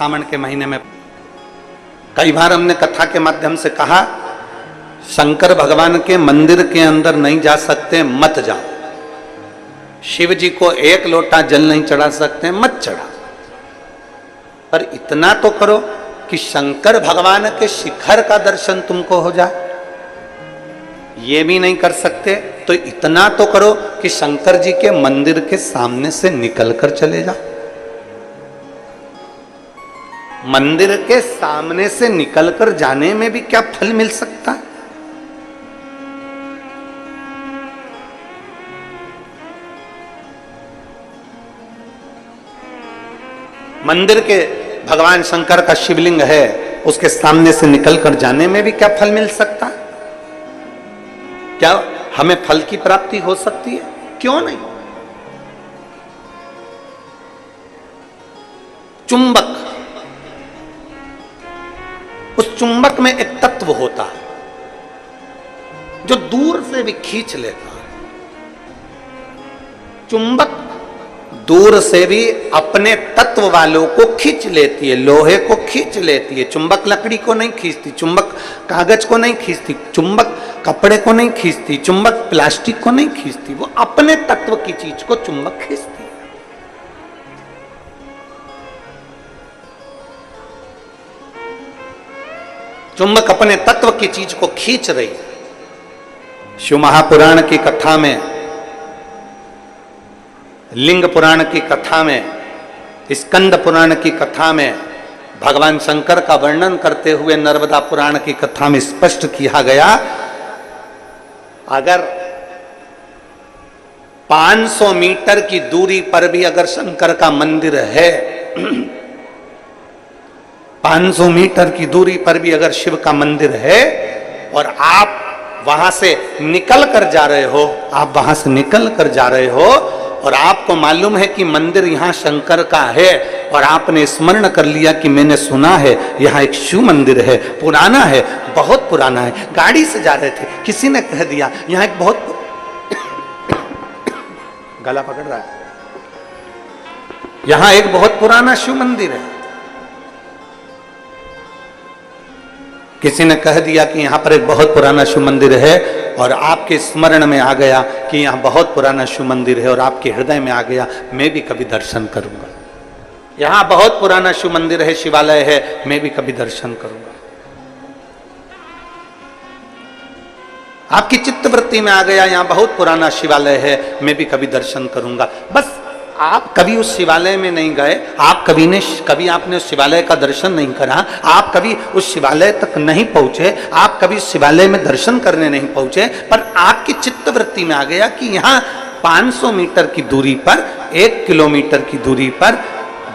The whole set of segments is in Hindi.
सावन के महीने में कई बार हमने कथा के माध्यम से कहा, शंकर भगवान के मंदिर के अंदर नहीं जा सकते, मत जाओ। शिव जी को एक लोटा जल नहीं चढ़ा सकते, मत चढ़ा। पर इतना तो करो कि शंकर भगवान के शिखर का दर्शन तुमको हो जाए। ये भी नहीं कर सकते तो इतना तो करो कि शंकर जी के मंदिर के सामने से निकलकर चले जाओ। मंदिर के सामने से निकलकर जाने में भी क्या फल मिल सकता है? मंदिर के भगवान शंकर का शिवलिंग है, उसके सामने से निकलकर जाने में भी क्या फल मिल सकता है? क्या हमें फल की प्राप्ति हो सकती है? क्यों नहीं? चुंबक, उस चुंबक में एक तत्व होता है जो दूर से भी खींच लेता है। चुंबक दूर से भी अपने तत्व वालों को खींच लेती है, लोहे को खींच लेती है। चुंबक लकड़ी को नहीं खींचती, चुंबक कागज को नहीं खींचती, चुंबक कपड़े को नहीं खींचती, चुंबक प्लास्टिक को नहीं खींचती, वो अपने तत्व की चीज को चुंबक खींचती है। चुंबक अपने तत्व की चीज को खींच रही है। शिव महापुराण की कथा में, लिंग पुराण की कथा में, स्कंद पुराण की कथा में भगवान शंकर का वर्णन करते हुए नर्मदा पुराण की कथा में स्पष्ट किया गया, अगर 500 मीटर की दूरी पर भी अगर शंकर का मंदिर है, 500 मीटर की दूरी पर भी अगर शिव का मंदिर है और आप वहां से निकल कर जा रहे हो, आप वहां से निकल कर जा रहे हो और आपको मालूम है कि मंदिर यहां शंकर का है और आपने स्मरण कर लिया कि मैंने सुना है यहां एक शिव मंदिर है, पुराना है, बहुत पुराना है। गाड़ी से जा रहे थे, किसी ने कह दिया यहां एक बहुत गला पकड़ रहा है, यहां एक बहुत पुराना शिव मंदिर है। किसी ने कह दिया कि यहां पर एक बहुत पुराना शिव मंदिर है और आपके स्मरण में आ गया कि यहां बहुत पुराना शिव मंदिर है और आपके हृदय में आ गया मैं भी कभी दर्शन करूंगा, यहां बहुत पुराना शिव मंदिर है, शिवालय है, मैं भी कभी दर्शन करूंगा। आपकी चित्तवृत्ति में आ गया यहां बहुत पुराना शिवालय है, मैं भी कभी दर्शन करूंगा। बस आप कभी उस शिवालय में नहीं गए, आप कभी आपने उस शिवालय का दर्शन नहीं करा, आप कभी उस शिवालय तक नहीं पहुंचे, आप कभी उस शिवालय में दर्शन करने नहीं पहुंचे, पर आपकी चित्तवृत्ति में आ गया कि यहाँ 500 मीटर की दूरी पर, 1 किलोमीटर की दूरी पर,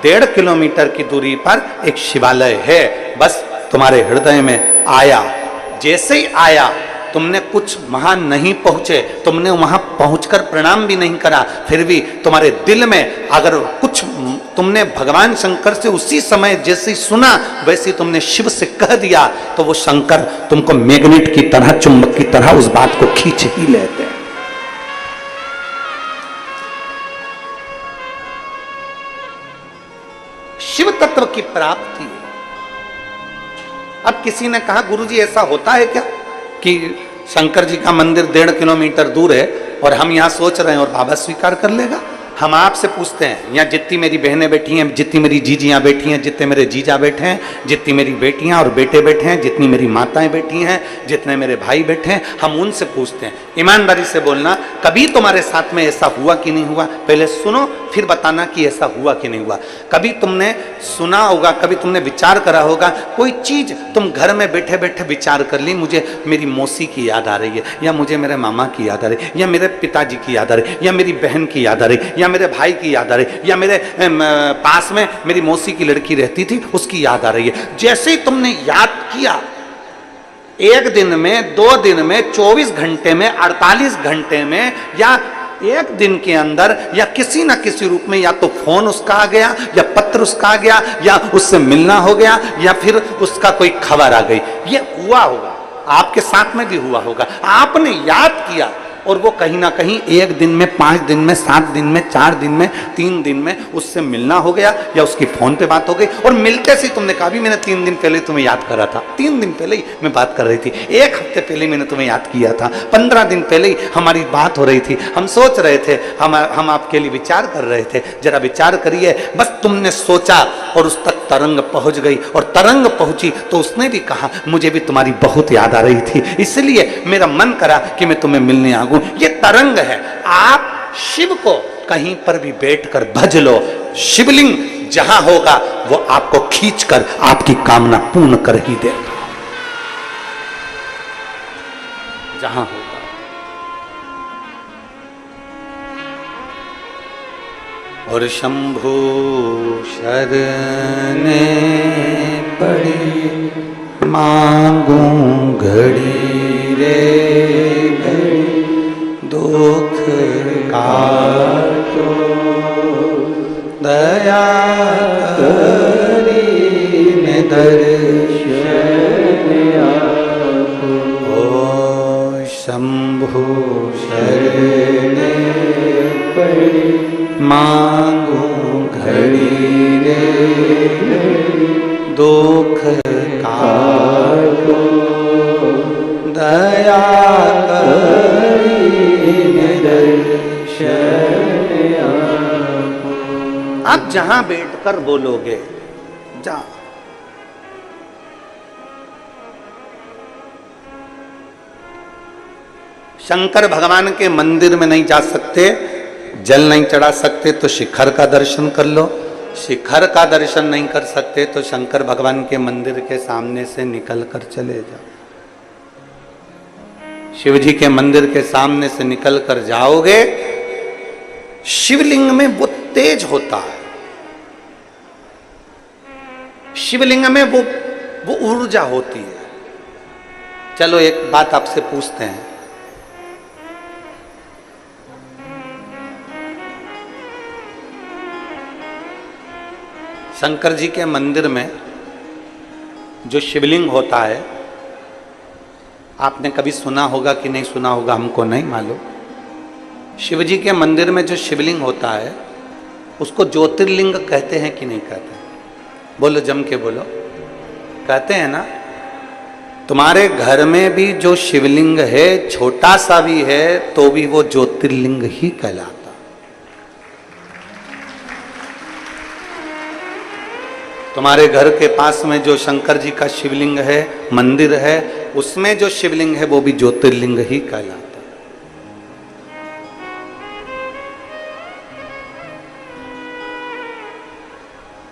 1.5 किलोमीटर की दूरी पर एक शिवालय है। बस तुम्हारे हृदय में आया, जैसे ही आया तुमने कुछ वहां नहीं पहुंचे, तुमने वहां पहुंचकर प्रणाम भी नहीं करा, फिर भी तुम्हारे दिल में अगर कुछ तुमने भगवान शंकर से उसी समय जैसे ही सुना वैसे तुमने शिव से कह दिया, तो वो शंकर तुमको मैग्नेट की तरह, चुंबक की तरह उस बात को खींच ही लेते हैं। शिव तत्व की प्राप्ति। अब किसी ने कहा गुरुजी ऐसा होता है क्या कि शंकर जी का मंदिर 1.5 किलोमीटर दूर है और हम यहां सोच रहे हैं और बाबा स्वीकार कर लेगा? हम आपसे पूछते हैं, यहाँ जितनी मेरी बहनें बैठी हैं, जितनी मेरी जीजियाँ बैठी हैं, जितने मेरे जीजा बैठे हैं, जितनी मेरी बेटियाँ और बेटे बैठे हैं, जितनी मेरी माताएं बैठी हैं, जितने मेरे भाई बैठे हैं, हम उनसे पूछते हैं, ईमानदारी से बोलना, कभी तुम्हारे साथ में ऐसा हुआ कि नहीं हुआ? पहले सुनो फिर बताना कि ऐसा हुआ कि नहीं हुआ। कभी तुमने सुना होगा, कभी तुमने विचार करा होगा, कोई चीज तुम घर में बैठे बैठे विचार कर ली, मुझे मेरी मौसी की याद आ रही है, या मुझे मेरे मामा की याद आ रही है, या मेरे पिताजी की याद आ रही है, या मेरी बहन की याद आ रही है, या मेरे भाई की याद आ रही है, या मेरे पास में मेरी मौसी की लड़की रहती थी उसकी याद आ रही है। जैसे ही तुमने याद किया, 1 दिन में, 2 दिन में, 24 घंटे में, 48 घंटे में, या 1 दिन के अंदर, या किसी ना किसी रूप में, या तो फोन उसका आ गया, या पत्र उसका आ गया, या उससे मिलना हो गया, या फिर उसका कोई खबर आ गई। ये हुआ होगा, आपके साथ में भी हुआ होगा। आपने याद किया और वो कहीं ना कहीं 1 दिन में, 5 दिन में, 7 दिन में, 4 दिन में, 3 दिन में उससे मिलना हो गया या उसकी फोन पे बात हो गई, और मिलते से तुमने कहा भी मैंने 3 दिन पहले तुम्हें याद करा था, 3 दिन पहले ही मैं बात कर रही थी, 1 हफ्ते पहले मैंने तुम्हें याद किया था, 15 दिन पहले ही हमारी बात हो रही थी, हम सोच रहे थे, हम आपके लिए विचार कर रहे थे, जरा विचार करिए। बस तुमने सोचा और उस तक तरंग पहुंच गई, और तरंग पहुंची तो उसने भी कहा मुझे भी तुम्हारी बहुत याद आ रही थी, इसलिए मेरा मन करा कि मैं तुम्हें मिलने आ गूं। ये तरंग है। आप शिव को कहीं पर भी बैठकर भज लो, शिवलिंग जहां होगा वो आपको खींचकर आपकी कामना पूर्ण कर ही देगा, जहां होगा। और शंभु शरणे पड़ी मांगूं घड़ी रे घड़ी, दुख काटो दया करी ने दर्शन आपो। ओ शंभु शरणे पड़ी मांगूं घड़ी रे घड़ी, दुख काटो दया करी दर्शन आपो। आप जहां बैठकर बोलोगे, जा शंकर भगवान के मंदिर में नहीं जा सकते, जल नहीं चढ़ा सकते तो शिखर का दर्शन कर लो, शिखर का दर्शन नहीं कर सकते तो शंकर भगवान के मंदिर के सामने से निकल कर चले जाओ। शिव जी के मंदिर के सामने से निकल कर जाओगे, शिवलिंग में वो तेज होता है, शिवलिंग में वो ऊर्जा होती है। चलो एक बात आपसे पूछते हैं, शंकर जी के मंदिर में जो शिवलिंग होता है, आपने कभी सुना होगा कि नहीं सुना होगा, हमको नहीं मालूम। शिव जी के मंदिर में जो शिवलिंग होता है उसको ज्योतिर्लिंग कहते हैं कि नहीं कहते हैं? बोलो, जम के बोलो। कहते हैं ना? तुम्हारे घर में भी जो शिवलिंग है, छोटा सा भी है तो भी वो ज्योतिर्लिंग ही कहलाता। तुम्हारे घर के पास में जो शंकर जी का शिवलिंग है, मंदिर है, उसमें जो शिवलिंग है वो भी ज्योतिर्लिंग ही कहलाता।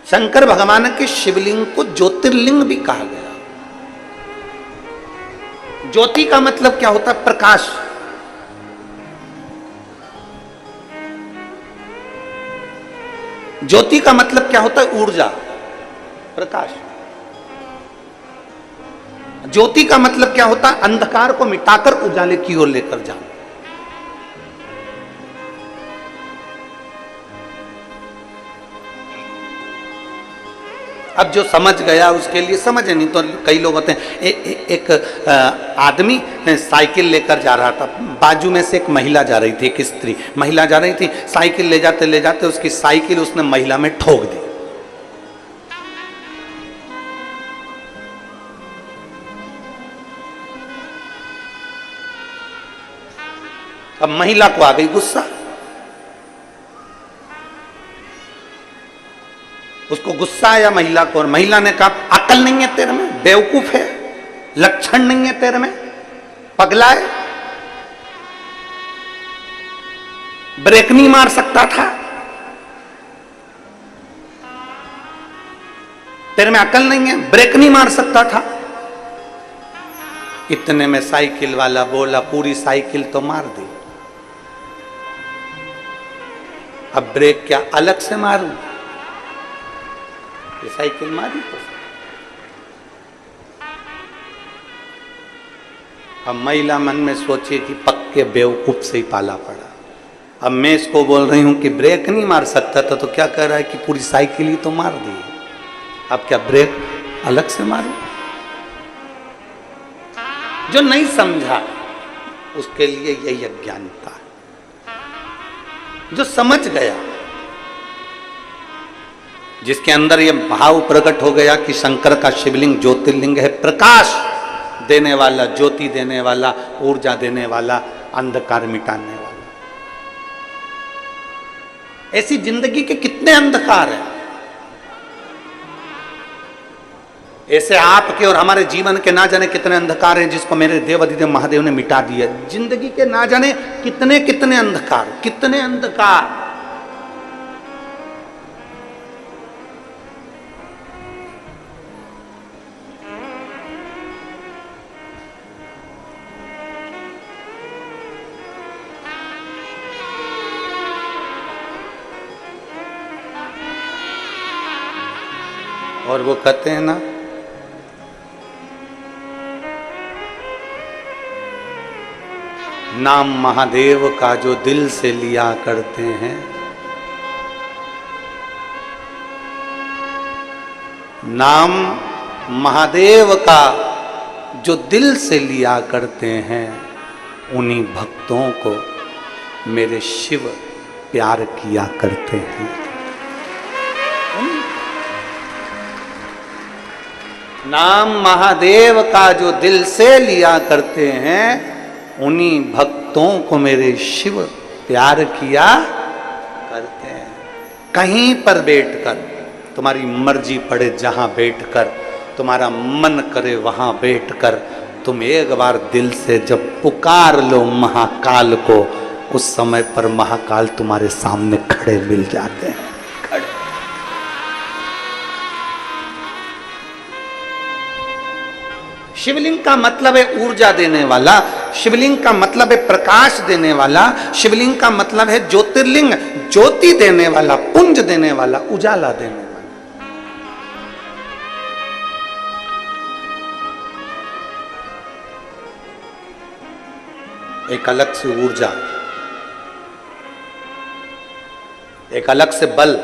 शंकर भगवान के शिवलिंग को ज्योतिर्लिंग भी कहा गया। ज्योति का मतलब क्या होता है? प्रकाश। ज्योति का मतलब क्या होता है? ऊर्जा, प्रकाश। ज्योति का मतलब क्या होता है? अंधकार को मिटाकर उजाले की ओर लेकर जाना। अब जो समझ गया उसके लिए समझ, नहीं तो कई लोग होते हैं। एक आदमी साइकिल लेकर जा रहा था, बाजू में से एक महिला जा रही थी, एक स्त्री महिला जा रही थी, साइकिल ले जाते उसकी साइकिल उसने महिला में ठोक दी। अब महिला को आ गई गुस्सा, उसको गुस्सा आया महिला को, और महिला ने कहा अकल नहीं है तेरे में, बेवकूफ है, लक्षण नहीं है तेरे में, पगला है, ब्रेक नहीं मार सकता था, तेरे में अकल नहीं है, ब्रेक नहीं मार सकता था। इतने में साइकिल वाला बोला पूरी साइकिल तो मार दी, अब ब्रेक क्या अलग से मारूं? ये साइकिल मारी तो। अब महिला मन में सोचे कि पक्के बेवकूफ से ही पाला पड़ा। अब मैं इसको बोल रही हूं कि ब्रेक नहीं मार सकता था, तो क्या कह रहा है कि पूरी साइकिल ही तो मार दी, अब क्या ब्रेक अलग से मारूं? जो नहीं समझा उसके लिए यही अज्ञानता है। जो समझ गया, जिसके अंदर ये भाव प्रकट हो गया कि शंकर का शिवलिंग ज्योतिर्लिंग है, प्रकाश देने वाला, ज्योति देने वाला, ऊर्जा देने वाला, अंधकार मिटाने वाला। ऐसी जिंदगी के कितने अंधकार हैं, ऐसे आपके और हमारे जीवन के ना जाने कितने अंधकार हैं, जिसको मेरे देवाधिदेव महादेव ने मिटा दिया। जिंदगी के ना जाने कितने कितने अंधकार, कितने अंधकार। और वो कहते हैं ना, नाम महादेव का जो दिल से लिया करते हैं, नाम महादेव का जो दिल से लिया करते हैं, उन्हीं भक्तों को मेरे शिव प्यार किया करते हैं। नाम महादेव का जो दिल से लिया करते हैं, उन्हीं भक्तों को मेरे शिव प्यार किया करते हैं। कहीं पर बैठकर, तुम्हारी मर्जी पड़े जहां बैठकर, तुम्हारा मन करे वहां बैठकर, तुम एक बार दिल से जब पुकार लो महाकाल को, उस समय पर महाकाल तुम्हारे सामने खड़े मिल जाते हैं। शिवलिंग का मतलब है ऊर्जा देने वाला, शिवलिंग का मतलब है प्रकाश देने वाला, शिवलिंग का मतलब है ज्योतिर्लिंग, ज्योति देने वाला, पुंज देने वाला, उजाला देने वाला। एक अलग से ऊर्जा, एक अलग से बल।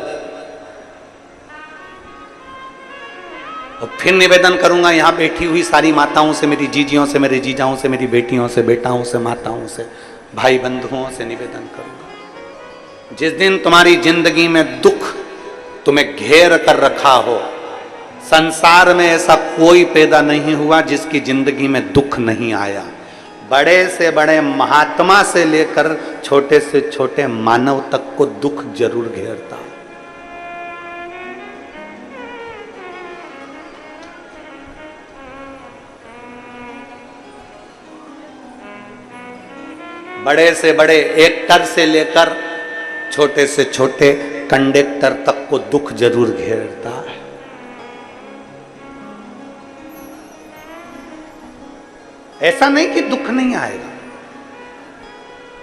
और फिर निवेदन करूंगा यहां बैठी हुई सारी माताओं से, मेरी जीजियों से, मेरे जीजाओं से, मेरी बेटियों से, बेटाओं से, माताओं से, भाई बंधुओं से निवेदन करूंगा, जिस दिन तुम्हारी जिंदगी में दुख तुम्हें घेर कर रखा हो, संसार में ऐसा कोई पैदा नहीं हुआ जिसकी जिंदगी में दुख नहीं आया। बड़े से बड़े महात्मा से लेकर छोटे से छोटे मानव तक को दुख जरूर घेरता है। बड़े से बड़े एक्टर से लेकर छोटे से छोटे कंडक्टर तक को दुख जरूर घेरता है। ऐसा नहीं कि दुख नहीं आएगा।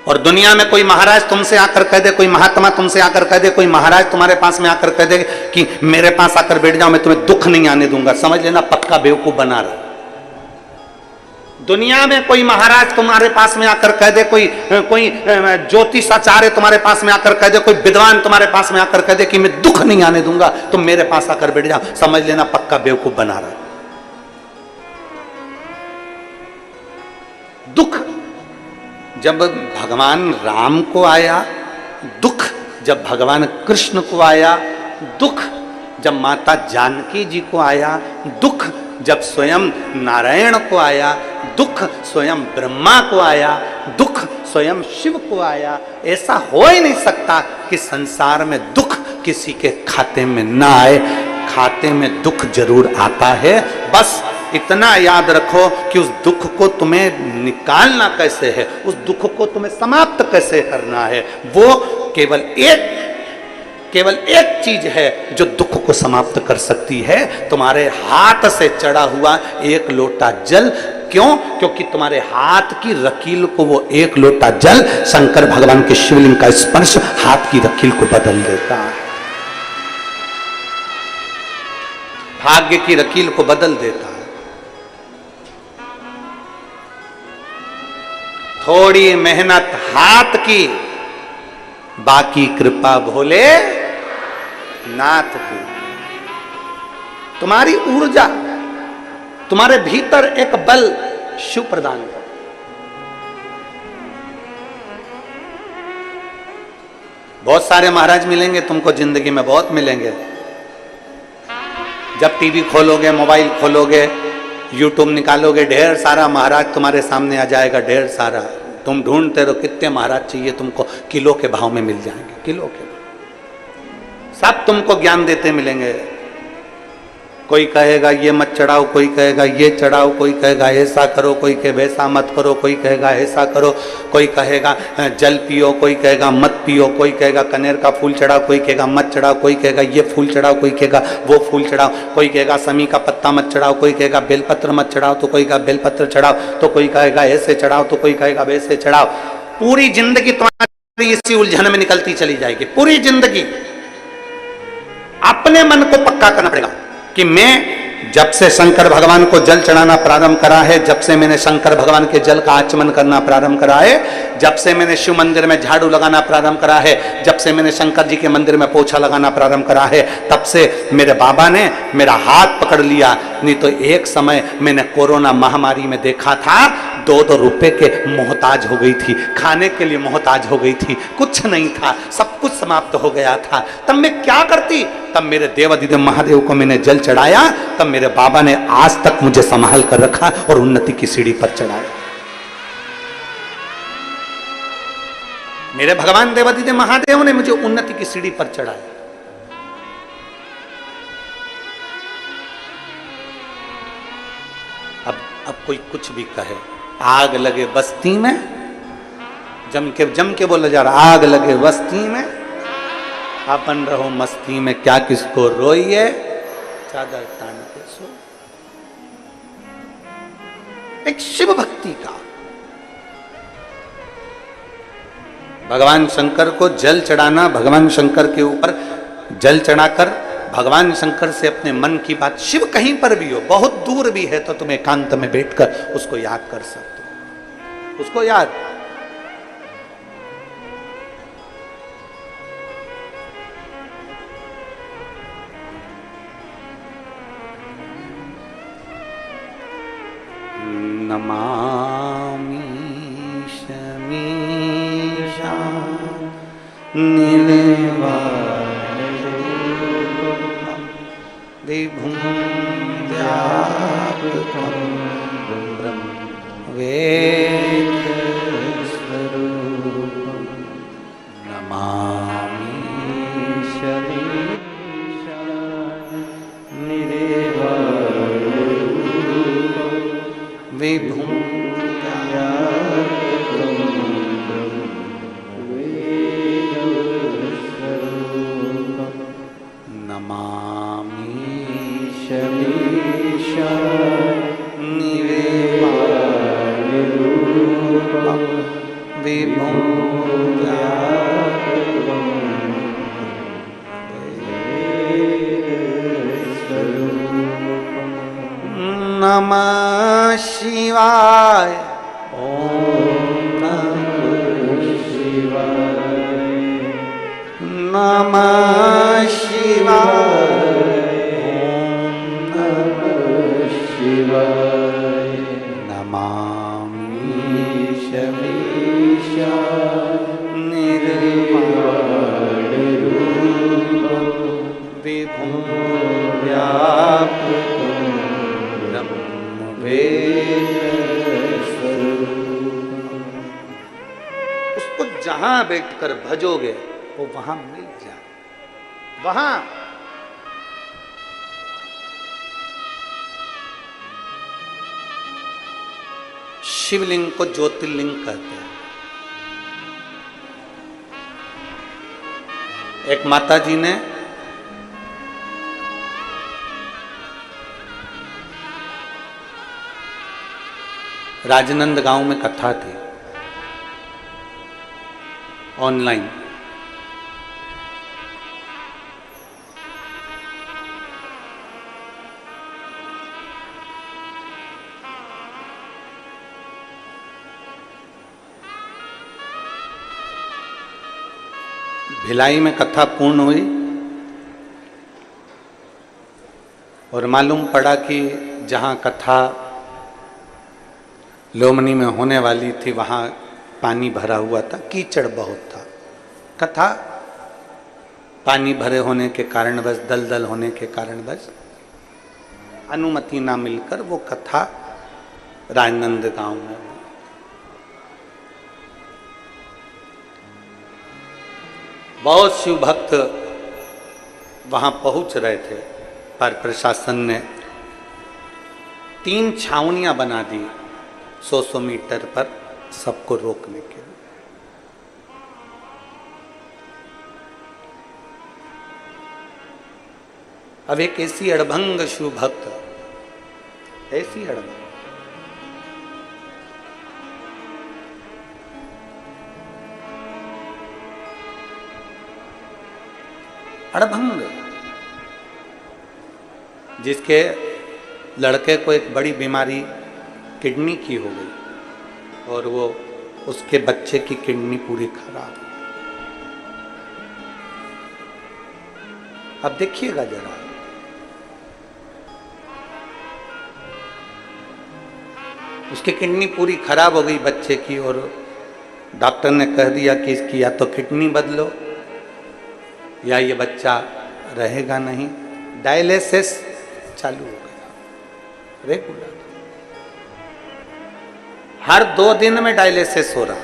और दुनिया में कोई महाराज तुमसे आकर कह दे, कोई महात्मा तुमसे आकर कह दे, कोई महाराज तुम्हारे पास में आकर कह दे कि मेरे पास आकर बैठ जाओ, मैं तुम्हें दुख नहीं आने दूंगा, समझ लेना पक्का बेवकूफ बना रहा। दुनिया में कोई महाराज तुम्हारे पास में आकर कह दे, कोई ज्योतिषाचार्य तुम्हारे पास में आकर कह दे, कोई विद्वान तुम्हारे पास में आकर कह दे कि मैं दुख नहीं आने दूंगा, तुम मेरे पास आकर बैठ जाओ, समझ लेना पक्का बेवकूफ बना रहा। दुख जब भगवान राम को आया, दुख जब भगवान कृष्ण को आया, दुख जब माता जानकी जी को आया, दुख जब स्वयं नारायण को आया, दुख स्वयं ब्रह्मा को आया, दुख स्वयं शिव को आया। ऐसा हो ही नहीं सकता कि संसार में दुख किसी के खाते में ना आए। खाते में दुख जरूर आता है। बस इतना याद रखो कि उस दुख को तुम्हें निकालना कैसे है, उस दुख को तुम्हें समाप्त कैसे करना है, वो केवल एक चीज है जो दुख को समाप्त कर सकती है, तुम्हारे हाथ से चढ़ा हुआ एक लोटा जल। क्यों? क्योंकि तुम्हारे हाथ की रकील को वो एक लोटा जल, शंकर भगवान के शिवलिंग का स्पर्श हाथ की रकील को बदल देता है, भाग्य की रकील को बदल देता है। थोड़ी मेहनत हाथ की, बाकी कृपा भोले नाथ की। तुम्हारी ऊर्जा, तुम्हारे भीतर एक बल शिव प्रदान कर। बहुत सारे महाराज मिलेंगे तुमको जिंदगी में, बहुत मिलेंगे। जब टीवी खोलोगे, मोबाइल खोलोगे, यूट्यूब निकालोगे, ढेर सारा महाराज तुम्हारे सामने आ जाएगा, ढेर सारा। तुम ढूंढते रहो कितने महाराज चाहिए तुमको, किलो के भाव में मिल जाएंगे, किलो के भाव। सब तुमको ज्ञान देते मिलेंगे। कोई कहेगा ये मत चढ़ाओ, कोई कहेगा ये चढ़ाओ, कोई कहेगा ऐसा करो, कोई कहे वैसा मत करो, कोई कहेगा ऐसा करो, कोई कहेगा जल पियो, कोई कहेगा मत पियो, कोई कहेगा कनेर का फूल चढ़ाओ, कोई कहेगा मत चढ़ाओ, कोई कहेगा ये फूल चढ़ाओ, कोई कहेगा वो फूल चढ़ाओ, कोई कहेगा समी का पत्ता मत चढ़ाओ, कोई कहेगा बेलपत्र मत चढ़ाओ, तो कोई कहेगा बेलपत्र चढ़ाओ, तो कोई कहेगा ऐसे चढ़ाओ, तो कोई कहेगा वैसे चढ़ाओ। पूरी जिंदगी तुम्हारी इसी उलझन में निकलती चली जाएगी। पूरी जिंदगी अपने मन को पक्का करना पड़ेगा कि मैं जब से शंकर भगवान को जल चढ़ाना प्रारंभ करा है, जब से मैंने शंकर भगवान के जल का आचमन करना प्रारंभ करा है, जब से मैंने शिव मंदिर में झाड़ू लगाना प्रारंभ करा है, जब से मैंने शंकर जी के मंदिर में पोछा लगाना प्रारंभ करा है, तब से मेरे बाबा ने मेरा हाथ पकड़ लिया। नहीं तो एक समय मैंने कोरोना महामारी में देखा था, 2-2 रुपए के मोहताज हो गई थी, खाने के लिए मोहताज हो गई थी, कुछ नहीं था, सब कुछ समाप्त हो गया था। तब मैं क्या करती? तब मेरे देवाधिदेव महादेव को मैंने जल चढ़ाया, तब मेरे बाबा ने आज तक मुझे संभाल कर रखा और उन्नति की सीढ़ी पर चढ़ाया। मेरे भगवान देवाधिदेव महादेव ने मुझे उन्नति की सीढ़ी पर चढ़ाया। अब कोई कुछ भी कहे, आग लगे बस्ती में, जम के बोला जा रहा, आग लगे बस्ती में, अपन रहो मस्ती में, क्या किसको रोइए, चादर तान के सो। एक शिव भक्ति का भगवान शंकर को जल चढ़ाना, भगवान शंकर के ऊपर जल चढ़ाकर भगवान शंकर से अपने मन की बात, शिव कहीं पर भी हो, बहुत दूर भी है तो तुम एकांत में बैठकर उसको याद कर सकते हो, उसको याद। नमामि शमीशा विभुं व्यापकं ब्रह्म वेदस्वरूपं नमामि शमीशा विभुं नमामि शमीशा निवेदितरूपं विभुं नमः शिवाय। ओम नमः शिवाय। नमः शिवाय। ओम नमः शिवाय। नमामि शमीशा निर्वाणरूपं विभुं व्यापकं उसको जहां बैठकर भजोगे वो वहां मिल जाए। वहां शिवलिंग को ज्योतिर्लिंग कहते हैं। एक माता जी ने राजनंद गांव में कथा थी ऑनलाइन। भिलाई में कथा पूर्ण हुई और मालूम पड़ा कि जहां कथा लोमनी में होने वाली थी वहां पानी भरा हुआ था, कीचड़ बहुत था। कथा पानी भरे होने के कारणवश, दलदल होने के कारणवश अनुमति ना मिलकर वो कथा राजनंदगांव में हुई। बहुत शिव भक्त वहां पहुंच रहे थे, पर प्रशासन ने 3 छावनियां बना दी 100 मीटर पर सबको रोकने के लिए। अब एक ऐसी अड़भंग शिव भक्त, ऐसी अड़भंग, अड़भंग, जिसके लड़के को एक बड़ी बीमारी किडनी की हो गई और वो उसके बच्चे की किडनी पूरी खराब। अब देखिएगा जरा, उसकी किडनी पूरी खराब हो गई बच्चे की, और डॉक्टर ने कह दिया कि इसकी या तो किडनी बदलो या ये बच्चा रहेगा नहीं। डायलिसिस चालू हो गया रेगुलर, हर 2 दिन में डायलिसिस हो रहा।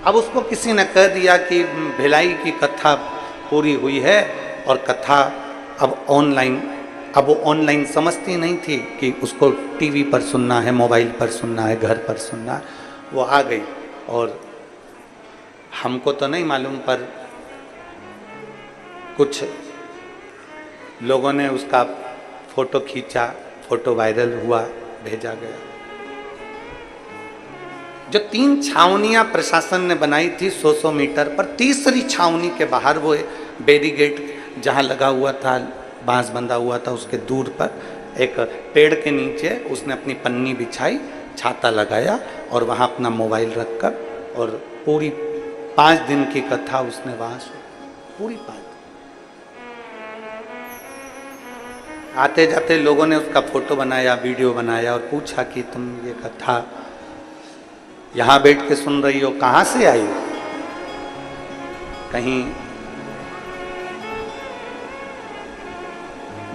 अब उसको किसी ने कह दिया कि भिलाई की कथा पूरी हुई है और कथा अब ऑनलाइन। अब वो ऑनलाइन समझती नहीं थी कि उसको टीवी पर सुनना है, मोबाइल पर सुनना है, घर पर सुनना है। वो आ गई और हमको तो नहीं मालूम, पर कुछ लोगों ने उसका फोटो खींचा, फोटो वायरल हुआ, भेजा गया। जो 3 छावनियां प्रशासन ने बनाई थी 100 मीटर पर, तीसरी छावनी के बाहर वो बैरिकेड जहां लगा हुआ था, बांस बंधा हुआ था, उसके दूर पर एक पेड़ के नीचे उसने अपनी पन्नी बिछाई, छाता लगाया और वहां अपना मोबाइल रखकर, और पूरी 5 दिन की कथा उसने वहां सुनी, पूरी 5 दिन। आते जाते लोगों ने उसका फोटो बनाया, वीडियो बनाया और पूछा कि तुम ये कथा यहां बैठ के सुन रही हो, कहां से आई हो? कहीं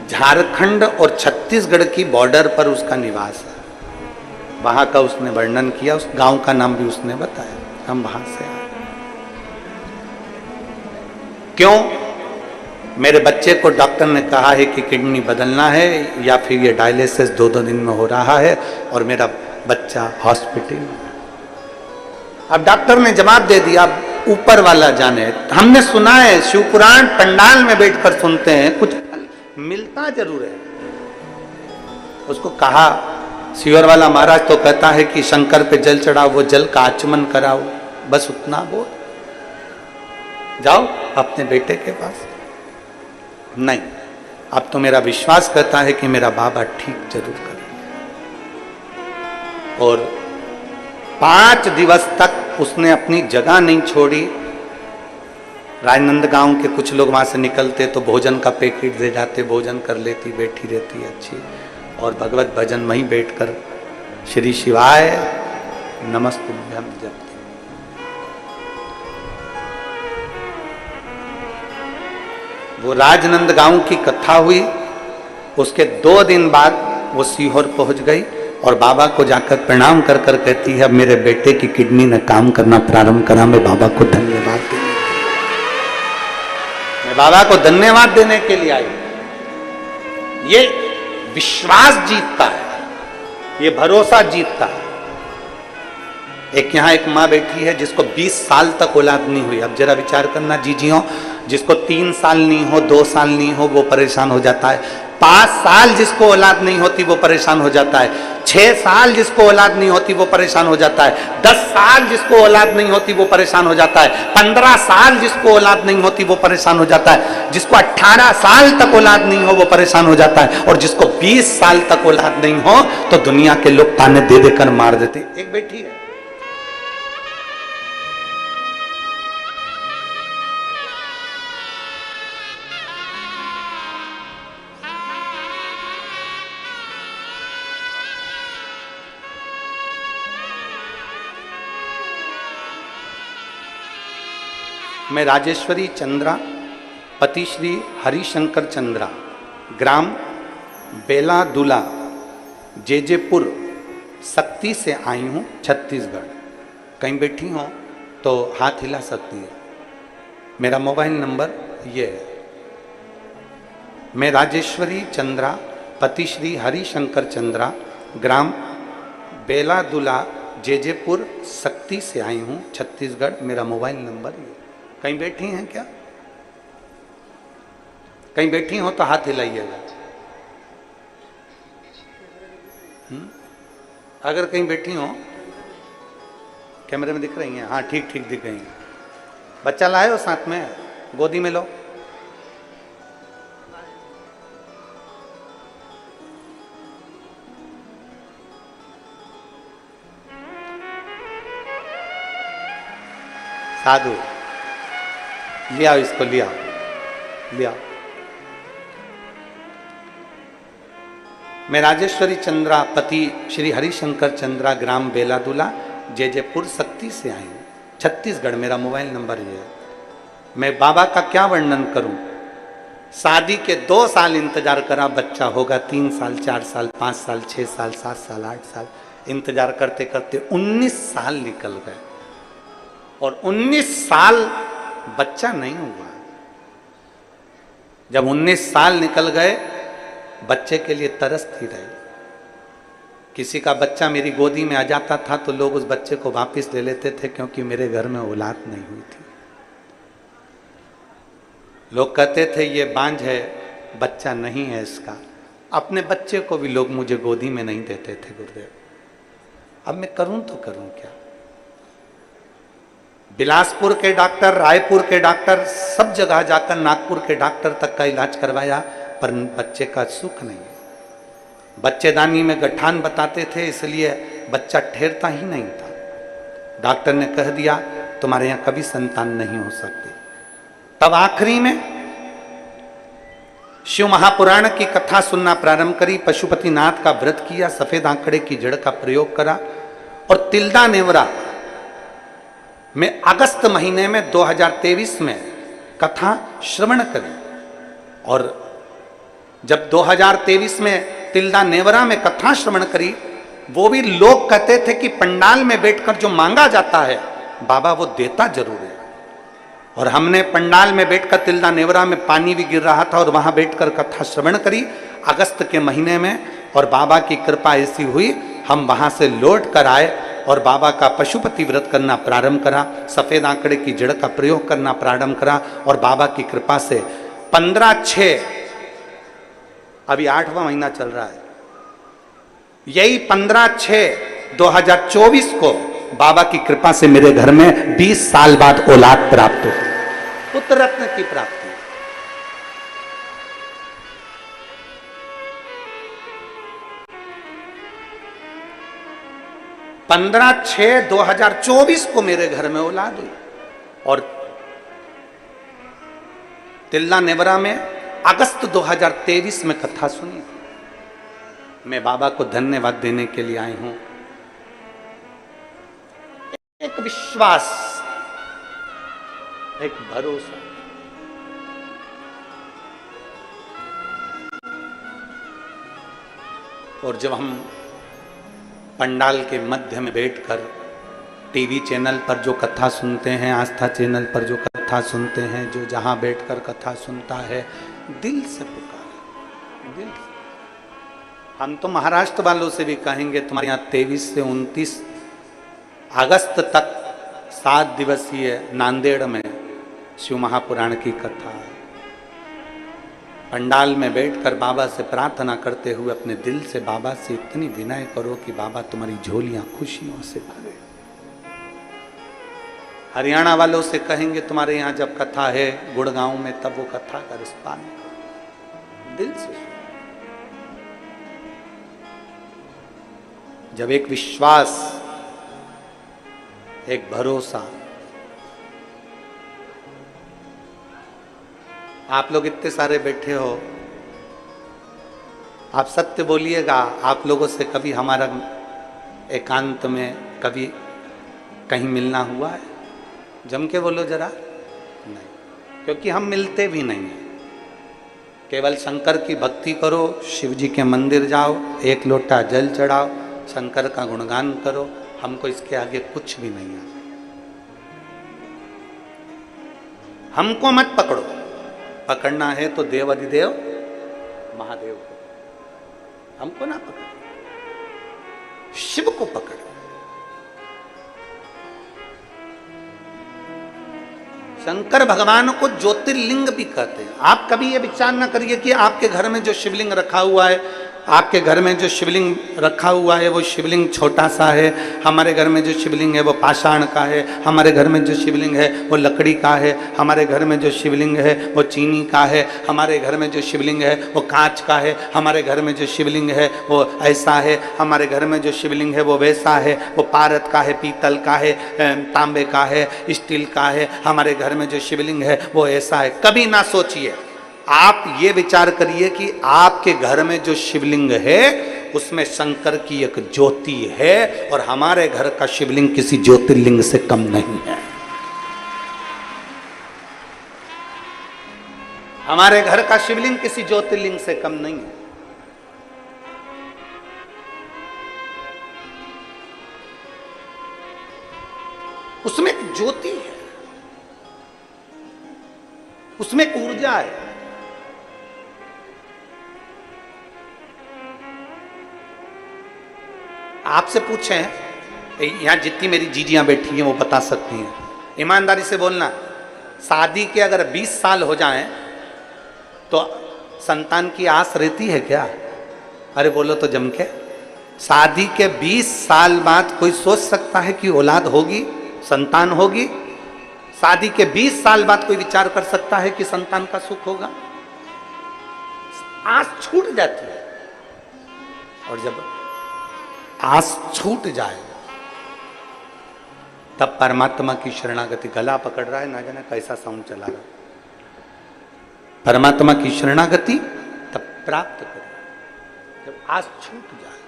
झारखंड और छत्तीसगढ़ की बॉर्डर पर उसका निवास है। वहां का उसने वर्णन किया, उस गांव का नाम भी उसने बताया, हम वहां से आए। क्यों? मेरे बच्चे को डॉक्टर ने कहा है कि किडनी बदलना है या फिर ये डायलिसिस 2-2 दिन में हो रहा है और मेरा बच्चा हॉस्पिटल में। अब डॉक्टर ने जवाब दे दिया, ऊपर वाला जाने। हमने सुना है, शिवपुराण पंडाल में बैठकर सुनते हैं, कुछ मिलता जरूर है। उसको कहा, शिवर वाला महाराज तो कहता है कि शंकर पे जल चढ़ाओ, वो जल का आचमन कराओ, बस उतना बोल, जाओ अपने बेटे के पास। नहीं, अब तो मेरा विश्वास कहता है कि मेरा बाबा ठीक जरूर करेंगे। और 5 दिवस तक उसने अपनी जगह नहीं छोड़ी। राजनंदगांव के कुछ लोग वहां से निकलते तो भोजन का पैकेट दे जाते, भोजन कर लेती, बैठी रहती अच्छी, और भगवत भजन वहीं बैठकर श्री शिवाय नमस्तुभ्यम जपती। वो राजनंदगांव की कथा हुई, उसके 2 दिन बाद वो सीहोर पहुंच गई और बाबा को जाकर प्रणाम कर कर कहती है, अब मेरे बेटे की किडनी ने काम करना प्रारंभ करा, मैं बाबा को धन्यवाद देने, मैं बाबा को धन्यवाद देने के लिए आई। ये विश्वास जीतता है, ये भरोसा जीतता है। एक यहाँ एक माँ बैठी है जिसको 20 साल तक औलाद नहीं हुई। अब जरा विचार करना जीजियों, जिसको 3 साल नहीं हो, 2 साल नहीं हो, वो परेशान हो जाता है। 5 साल जिसको औलाद नहीं होती वो परेशान हो जाता है। 6 साल जिसको औलाद नहीं होती वो परेशान हो जाता है। 10 साल जिसको औलाद नहीं होती वो परेशान हो जाता है। 15 साल जिसको औलाद नहीं होती वो परेशान हो जाता है। जिसको 18 साल तक औलाद नहीं हो वो परेशान हो जाता है। और जिसको 20 साल तक औलाद नहीं हो तो दुनिया के लोग ताने दे देकर मार देते। एक बेटी है, मैं राजेश्वरी चंद्रा पति श्री हरिशंकर चंद्रा ग्राम बेलादुला जेजेपुर सक्ती से आई हूँ छत्तीसगढ़। कहीं बैठी हो तो हाथ हिला सकती है। मेरा मोबाइल नंबर ये है। मैं राजेश्वरी चंद्रा पति श्री हरिशंकर चंद्रा ग्राम बेलादुला जेजेपुर सक्ती से आई हूँ छत्तीसगढ़। मेरा मोबाइल नंबर ये। कहीं बैठी हैं क्या? कहीं बैठी हो तो हाथ हिलाइएगा। अगर कहीं बैठी हो, कैमरे में दिख रही हैं? हाँ ठीक ठीक दिख रही हैं। बच्चा लाए हो साथ में? गोदी में लो। साधु लिया इसको, लिया लिया। मैं राजेश्वरी चंद्रा पति श्री हरिशंकर चंद्रा ग्राम बेलादुला जेजेपुर सक्ती से आई हूँ छत्तीसगढ़। मेरा मोबाइल नंबर ये है। मैं बाबा का क्या वर्णन करूं? शादी के 2 साल इंतजार करा, बच्चा होगा 3 साल 4 साल 5 साल 6 साल 7 साल 8 साल इंतजार करते करते 19 साल निकल गए और 19 साल बच्चा नहीं हुआ। जब 19 साल निकल गए, बच्चे के लिए तरसती रही। किसी का बच्चा मेरी गोदी में आ जाता था तो लोग उस बच्चे को वापस ले लेते थे, क्योंकि मेरे घर में औलाद नहीं हुई थी। लोग कहते थे ये बांझ है, बच्चा नहीं है इसका। अपने बच्चे को भी लोग मुझे गोदी में नहीं देते थे गुरुदेव। अब मैं करूं तो करूं क्या? बिलासपुर के डॉक्टर, रायपुर के डॉक्टर, सब जगह जाकर नागपुर के डॉक्टर तक का इलाज करवाया, पर बच्चे का सुख नहीं। बच्चेदानी में गठान बताते थे, इसलिए बच्चा ठहरता ही नहीं था। डॉक्टर ने कह दिया तुम्हारे यहां कभी संतान नहीं हो सकती। तब आखिरी में शिव महापुराण की कथा सुनना प्रारंभ करी, पशुपतिनाथ का व्रत किया, सफेद आंकड़े की जड़ का प्रयोग करा और तिल्दा नेवरा में अगस्त महीने में 2023 में कथा श्रवण करी। और जब 2023 में तिल्दा नेवरा में कथा श्रवण करी, वो भी लोग कहते थे कि पंडाल में बैठकर जो मांगा जाता है बाबा वो देता जरूर है। और हमने पंडाल में बैठकर तिल्दा नेवरा में पानी भी गिर रहा था और वहां बैठकर कथा श्रवण करी अगस्त के महीने में, और बाबा की कृपा ऐसी हुई हम वहां से लौट कर आए और बाबा का पशुपति व्रत करना प्रारंभ करा, सफेद आंकड़े की जड़ का प्रयोग करना प्रारंभ करा और बाबा की कृपा से 15/6, अभी 8वां महीना चल रहा है, यही 15/6/2024 को बाबा की कृपा से मेरे घर में 20 साल बाद औलाद प्राप्त हुई, पुत्र रत्न की प्राप्ति। 15/6/2024 को मेरे घर में औलाद हुई और तिल्दा नेवरा में अगस्त 2023 में कथा सुनी। मैं बाबा को धन्यवाद देने के लिए आई हूं। एक विश्वास, एक भरोसा, और जब हम पंडाल के मध्य में बैठकर टीवी चैनल पर जो कथा सुनते हैं, आस्था चैनल पर जो कथा सुनते हैं, जो जहां बैठकर कथा सुनता है, दिल से पुकारे, दिल से। हम तो महाराष्ट्र वालों से भी कहेंगे तुम्हारे यहाँ 23 से 29 अगस्त तक 7 दिवसीय नांदेड़ में शिव महापुराण की कथा है। पंडाल में बैठकर बाबा से प्रार्थना करते हुए अपने दिल से बाबा से इतनी विनय करो कि बाबा तुम्हारी झोलियां खुशियों से भरे। हरियाणा वालों से कहेंगे तुम्हारे यहाँ जब कथा है गुड़गांव में, तब वो कथा का रिस्पान करो, दिल से। जब एक विश्वास, एक भरोसा, आप लोग इतने सारे बैठे हो, आप सत्य बोलिएगा, आप लोगों से कभी हमारा एकांत में कभी कहीं मिलना हुआ है? जम के बोलो जरा। क्योंकि हम मिलते भी नहीं हैं। केवल शंकर की भक्ति करो, शिव जी के मंदिर जाओ, एक लोटा जल चढ़ाओ, शंकर का गुणगान करो, हमको इसके आगे कुछ भी नहीं है। हमको मत पकड़ो, पकड़ना है तो देव अधिदेव महादेव को, हमको ना पकड़ो, शिव को पकड़ो। शंकर भगवान को ज्योतिर्लिंग भी कहते हैं। आप कभी ये विचार ना करिए कि आपके घर में जो शिवलिंग रखा हुआ है, आपके घर में जो शिवलिंग रखा हुआ है वो शिवलिंग छोटा सा है, हमारे घर में जो शिवलिंग है वो पाषाण का है, हमारे घर में जो शिवलिंग है वो लकड़ी का है, हमारे घर में जो शिवलिंग है वो चीनी का है, हमारे घर में जो शिवलिंग है वो कांच का है, हमारे घर में जो शिवलिंग है वो ऐसा है, हमारे घर में जो शिवलिंग है वो वैसा है, वो पारद का है, पीतल का है, तांबे का है, स्टील का है, हमारे घर में जो शिवलिंग है वो ऐसा है। कभी ना सोचिए, आप ये विचार करिए कि आपके घर में जो शिवलिंग है उसमें शंकर की एक ज्योति है, और हमारे घर का शिवलिंग किसी ज्योतिर्लिंग से कम नहीं है। हमारे घर का शिवलिंग किसी ज्योतिर्लिंग से कम नहीं है। उसमें एक ज्योति है, उसमें एक ऊर्जा है। आपसे पूछें, यहां जितनी मेरी जीजियां बैठी हैं वो बता सकती हैं, ईमानदारी से बोलना, शादी के अगर 20 साल हो जाएं तो संतान की आस रहती है क्या? अरे बोलो तो जम के। शादी के 20 साल बाद कोई सोच सकता है कि औलाद होगी, संतान होगी? शादी के 20 साल बाद कोई विचार कर सकता है कि संतान का सुख होगा? आस छूट जाती है। और जब आस छूट जाए तब परमात्मा की शरणागति, गला पकड़ रहा है, ना जाने कैसा साउंड चला रहा, परमात्मा की शरणागति तब प्राप्त करें जब आस छूट जाए।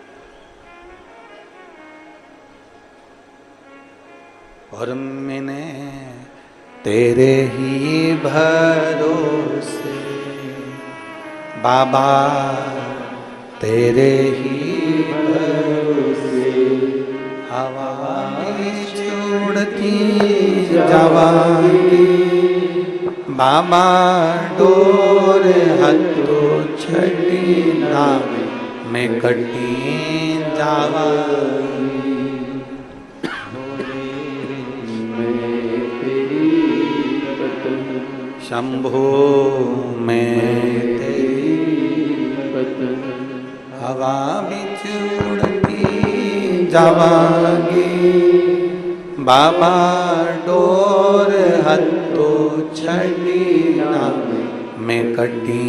और मैंने तेरे ही भरोसे बाबा, तेरे ही भरोसे हवा में छोड़ती जावांगी, बाबा डोर हथो छठी नावे में कटी जावांगी। शंभो मैं तेरी हवा बिच उड़ती जावांगी, बाबा डोर हथो छठी नावे में कटी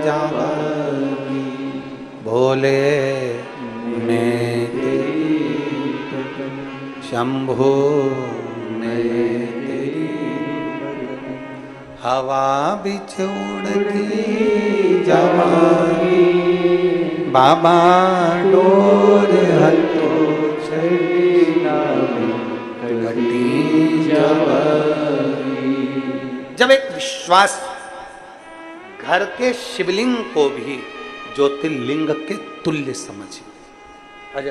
जावांगी। भोले मैं तेरी, शंभो मैं हवा बिच उड़ती जावांगी, बाबा डोर हथो छठी नावे कटी जावांगी। जब एक विश्वास घर के शिवलिंग को भी ज्योतिर्लिंग के तुल्य समझिए। अजय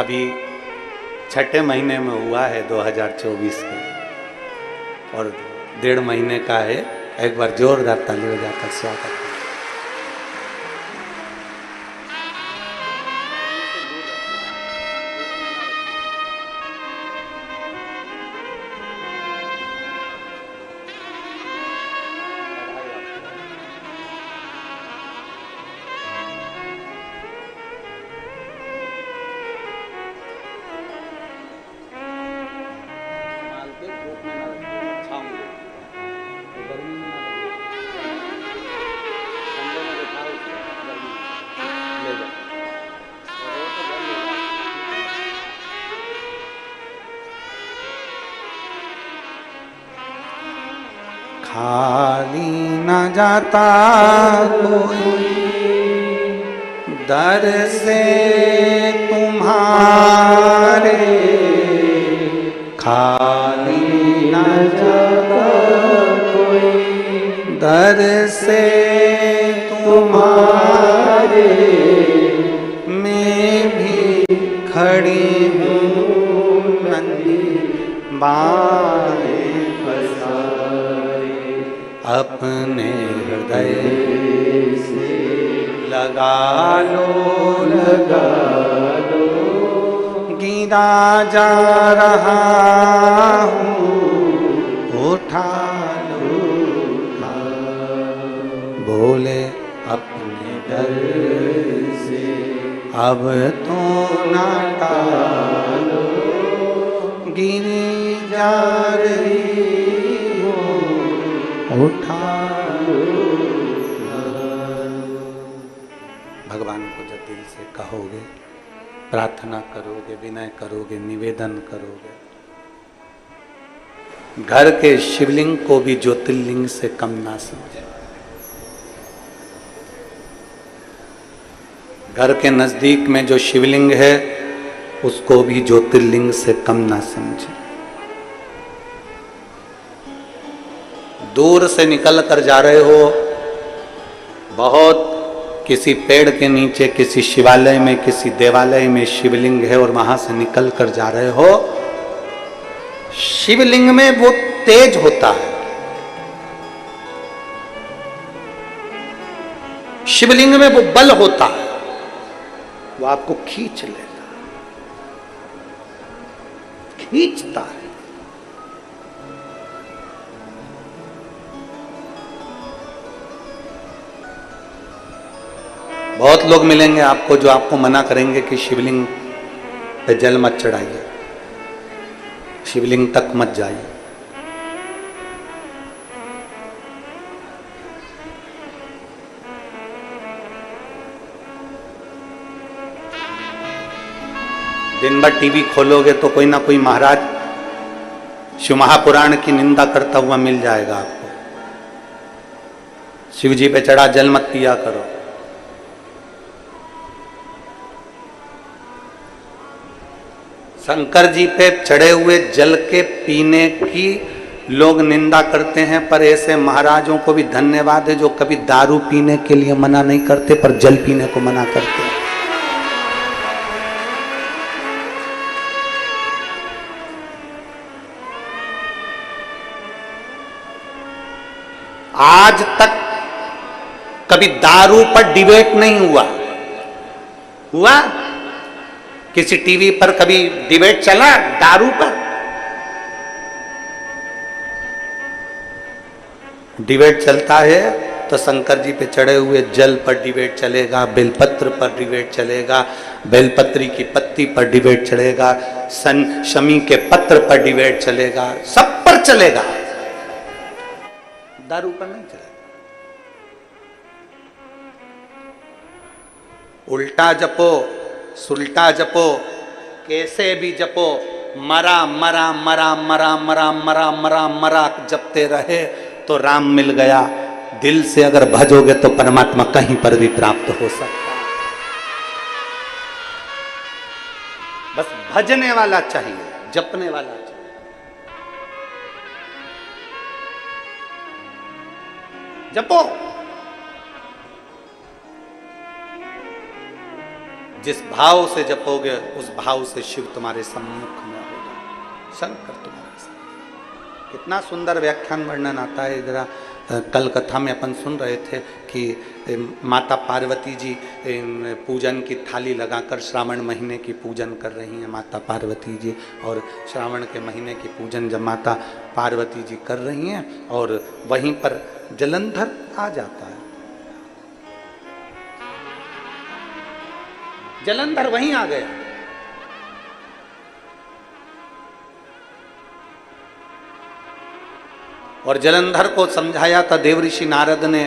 अभी छठे महीने में हुआ है 2024 के, और 1.5 महीने का है। एक बार जोरदार ताली हो जाता स्वागत। खाली न जाता कोई दर से तुम्हारे, खाली न जाता कोई दर से तुम्हारे, मैं भी खड़ी हूँ नंदी बाहें पसारे, अपने हृदय से लगा लो, लगा लो, गिरा जा रहा हूँ, उठा लो, उठा लो। बोले अपने डर से अब तो ना टालो, गिरी जा रही हो, उठा लो। भगवान को जब दिल से कहोगे, प्रार्थना करोगे, विनय करोगे, निवेदन करोगे, घर के शिवलिंग को भी ज्योतिर्लिंग से कम ना समझे। घर के नजदीक में जो शिवलिंग है उसको भी ज्योतिर्लिंग से कम ना समझे। दूर से निकल कर जा रहे हो, बहुत किसी पेड़ के नीचे, किसी शिवालय में, किसी देवालय में शिवलिंग है और वहां से निकल कर जा रहे हो, शिवलिंग में वो तेज होता है, शिवलिंग में वो बल होता है, वो आपको खींच लेता, खींचता है। बहुत लोग मिलेंगे आपको जो आपको मना करेंगे कि शिवलिंग पे जल मत चढ़ाइए, शिवलिंग तक मत जाइए। दिन भर टीवी खोलोगे तो कोई ना कोई महाराज शिव महापुराण की निंदा करता हुआ मिल जाएगा आपको। शिव जी पे चढ़ा जल मत पिया करो। शंकर जी पे चढ़े हुए जल के पीने की लोग निंदा करते हैं, पर ऐसे महाराजों को भी धन्यवाद है जो कभी दारू पीने के लिए मना नहीं करते पर जल पीने को मना करते हैं। आज तक कभी दारू पर डिबेट नहीं हुआ। हुआ किसी टीवी पर कभी डिबेट चला दारू पर? डिबेट चलता है तो शंकर जी पे चढ़े हुए जल पर डिबेट चलेगा, बेलपत्र पर डिबेट चलेगा, बेलपत्री की पत्ती पर डिबेट चलेगा, शमी के पत्र पर डिबेट चलेगा, सब पर चलेगा, दारू पर नहीं चलेगा। उल्टा जपो, सुल्टा जपो, कैसे भी जपो, मरा मरा मरा मरा मरा मरा मरा मरा जपते रहे तो राम मिल गया। दिल से अगर भजोगे तो परमात्मा कहीं पर भी प्राप्त हो सकता है। बस भजने वाला चाहिए, जपने वाला चाहिए। जपो, जिस भाव से जपोगे उस भाव से शिव तुम्हारे सम्मुख में होगा, शंकर तुम्हारे साथ। कितना सुंदर व्याख्यान वर्णन आता है। जरा कल कथा में अपन सुन रहे थे कि माता पार्वती जी पूजन की थाली लगाकर श्रावण महीने की पूजन कर रही हैं माता पार्वती जी। और श्रावण के महीने की पूजन जब माता पार्वती जी कर रही हैं और वहीं पर जलंधर आ जाता है। जलंधर वहीं आ गया। और जलंधर को समझाया था देवऋषि नारद ने,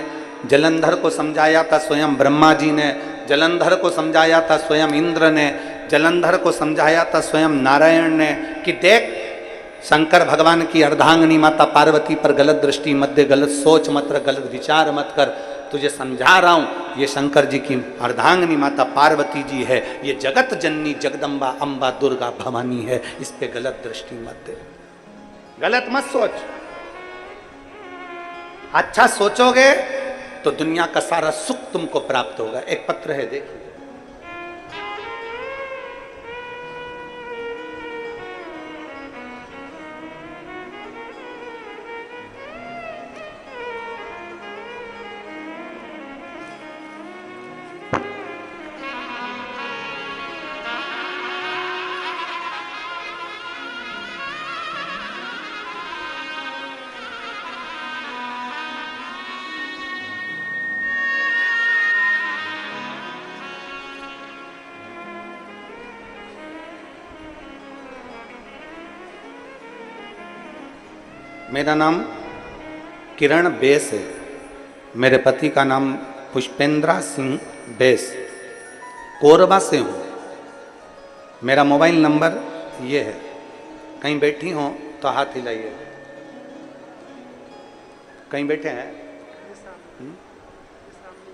जलंधर को समझाया था स्वयं ब्रह्मा जी ने, जलंधर को समझाया था स्वयं इंद्र ने, जलंधर को समझाया था स्वयं नारायण ने कि देख शंकर भगवान की अर्धांगिनी माता पार्वती पर गलत दृष्टि मत दे, गलत सोच मत रख, गलत विचार मत कर। तुझे समझा रहा हूं, ये शंकर जी की अर्धांगिनी माता पार्वती जी है, ये जगत जननी जगदम्बा अंबा दुर्गा भवानी है, इस पे गलत दृष्टि मत दे, गलत मत सोच। अच्छा सोचोगे तो दुनिया का सारा सुख तुमको प्राप्त होगा। एक पत्र है, देखिए। मेरा नाम किरण बेस है। मेरे पति का नाम पुष्पेंद्रा सिंह बेस, कोरबा से हूँ। मेरा मोबाइल नंबर ये है। कहीं बैठी हो तो हाथ हिलाइए। कहीं बैठे हैं?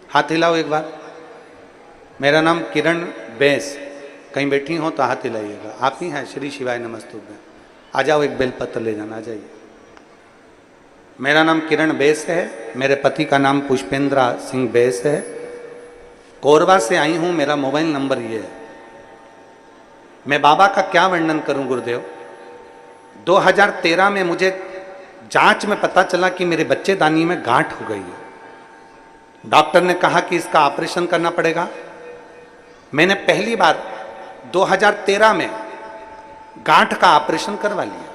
हाथ हिलाओ एक बार। मेरा नाम किरण बेस। कहीं बैठी हो तो हाथ हिलाइएगा। आप ही हैं? श्री शिवाय नमस्तुभ्यं। आ जाओ, एक बेलपत्र ले जाना, आ जाइए। मेरा नाम किरण बेस है। मेरे पति का नाम पुष्पेंद्रा सिंह बेस है। कोरबा से आई हूं। मेरा मोबाइल नंबर ये है। मैं बाबा का क्या वर्णन करूं गुरुदेव। 2013 में मुझे जांच में पता चला कि मेरे बच्चेदानी में गांठ हो गई है। डॉक्टर ने कहा कि इसका ऑपरेशन करना पड़ेगा। मैंने पहली बार 2013 में गांठ का ऑपरेशन करवा लिया।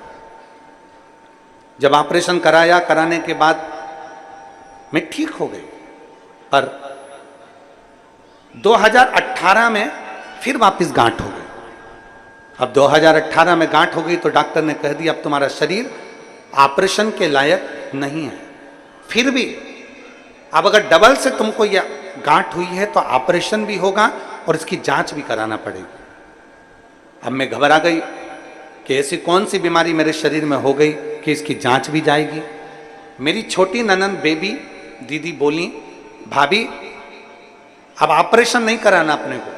जब ऑपरेशन कराया, कराने के बाद मैं ठीक हो गई, पर 2018 में फिर वापस गांठ हो गई। अब 2018 में गांठ हो गई तो डॉक्टर ने कह दिया अब तुम्हारा शरीर ऑपरेशन के लायक नहीं है। फिर भी अब अगर डबल से तुमको यह गांठ हुई है तो ऑपरेशन भी होगा और इसकी जांच भी कराना पड़ेगी। अब मैं घबरा गई कि ऐसी कौन सी बीमारी मेरे शरीर में हो गई कि इसकी जांच भी जाएगी। मेरी छोटी ननंद बेबी दीदी बोली, भाभी अब ऑपरेशन नहीं कराना अपने को,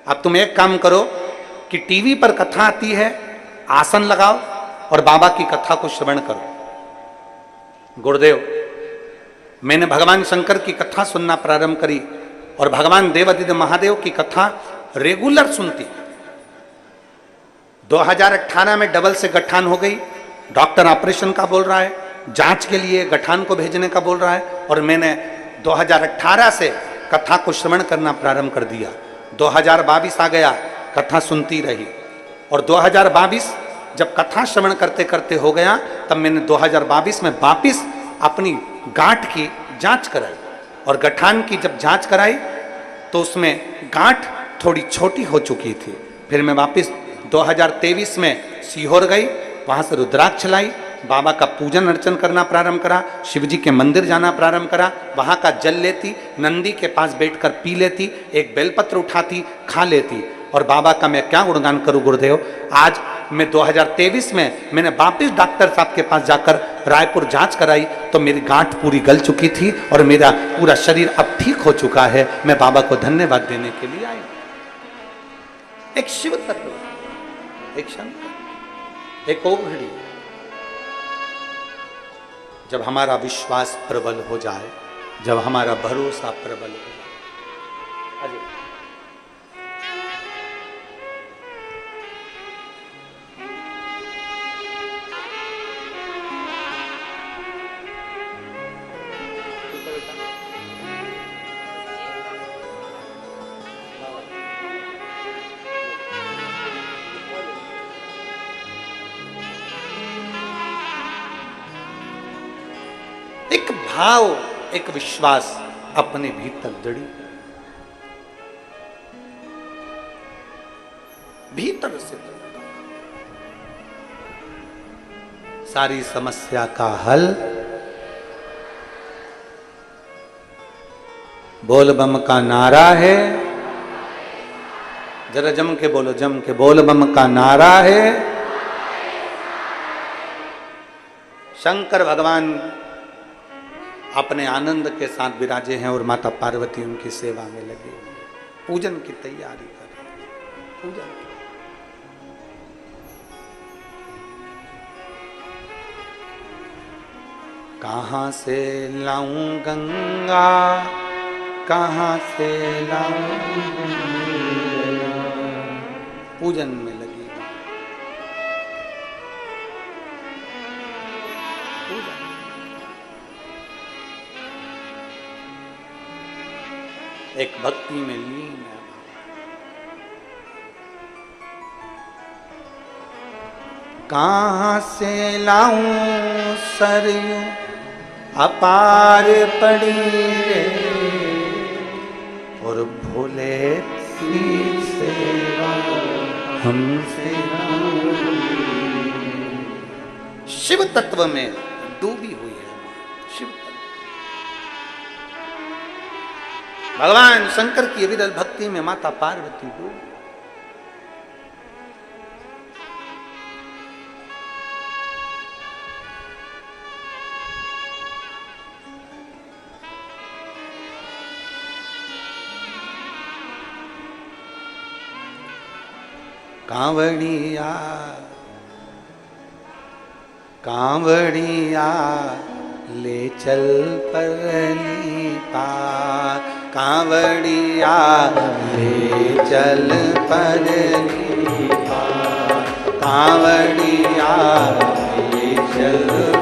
अब तुम एक काम करो कि टीवी पर कथा आती है, आसन लगाओ और बाबा की कथा को श्रवण करो। गुरुदेव, मैंने भगवान शंकर की कथा सुनना प्रारंभ करी और भगवान देवादिदेव महादेव की कथा रेगुलर सुनती। 2018 में डबल से गठान हो गई। डॉक्टर ऑपरेशन का बोल रहा है, जांच के लिए गठान को भेजने का बोल रहा है, और मैंने 2018 से कथा को श्रवण करना प्रारंभ कर दिया। 2022 आ गया, कथा सुनती रही, और 2022 जब कथा श्रवण करते करते हो गया, तब मैंने 2022 में वापिस अपनी गांठ की जांच कराई, और गठान की जब जांच कराई तो उसमें गांठ थोड़ी छोटी हो चुकी थी। फिर मैं वापिस 2023 में सीहोर गई, वहाँ से रुद्राक्ष लाई, बाबा का पूजन अर्चन करना प्रारंभ करा, शिव जी के मंदिर जाना प्रारंभ करा, वहाँ का जल लेती, नंदी के पास बैठकर पी लेती, एक बेलपत्र उठाती, खा लेती, और बाबा का मैं क्या गुणगान करूँ गुरुदेव। आज मैं 2023 में मैंने वापिस डॉक्टर साहब के पास जाकर रायपुर जांच कराई तो मेरी गांठ पूरी गल चुकी थी और मेरा पूरा शरीर अब ठीक हो चुका है। मैं बाबा को धन्यवाद देने के लिए आई। एक शिव तत्व, एक शंकर, एक ओघड़ी। जब हमारा विश्वास प्रबल हो जाए, जब हमारा भरोसा प्रबल हो जाए। एक भाव, एक विश्वास अपने भीतर दृढ़ी, भीतर से सारी समस्या का हल बोल बम का नारा है। जरा जम के बोलो, जम के बोल बम का नारा है। शंकर भगवान अपने आनंद के साथ विराजे हैं और माता पार्वती उनकी सेवा में लगी हुई है, पूजन की तैयारी कर रहे हैं, पूजन। कहां से लाऊं गंगा, कहां से लाऊं, पूजन में लगी पूजन। एक भक्ति में लीन है। कहां से लाऊं सरयू अपार पड़ी रे, और भोले की सेवा हमसे शिव तत्व में डूबी हुई है। शिव तत्व भगवान शंकर की विरल भक्ति में माता पार्वती डूबी। कांवड़िया कांवड़िया ले चल परली पार, कांवड़िया ले चल परली पार, कांवड़िया ले चल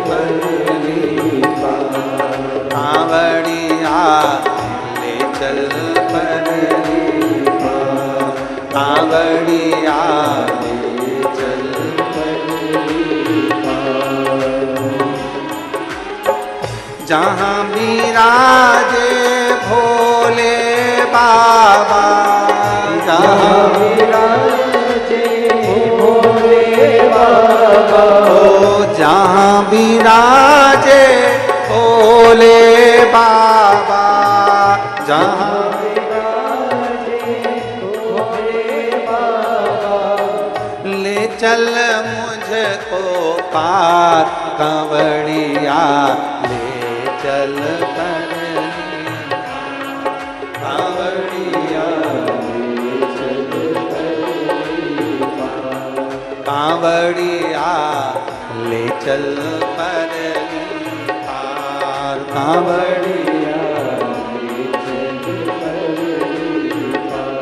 परली पार, कांवड़िया ले चल परली पार, कांवड़िया ले चल परली पार। जहाँ विराजे भोले बाबा, जहाँ विराजे भोले बाबा, ओ जहाँ विराजे भोले बाबा, जहाँ चल मुझको पार, कांवड़िया ले चल परली, कांवड़िया ले चल परली पार, कांवड़िया ले चल परली पार, कांवड़िया ले चल परली पार।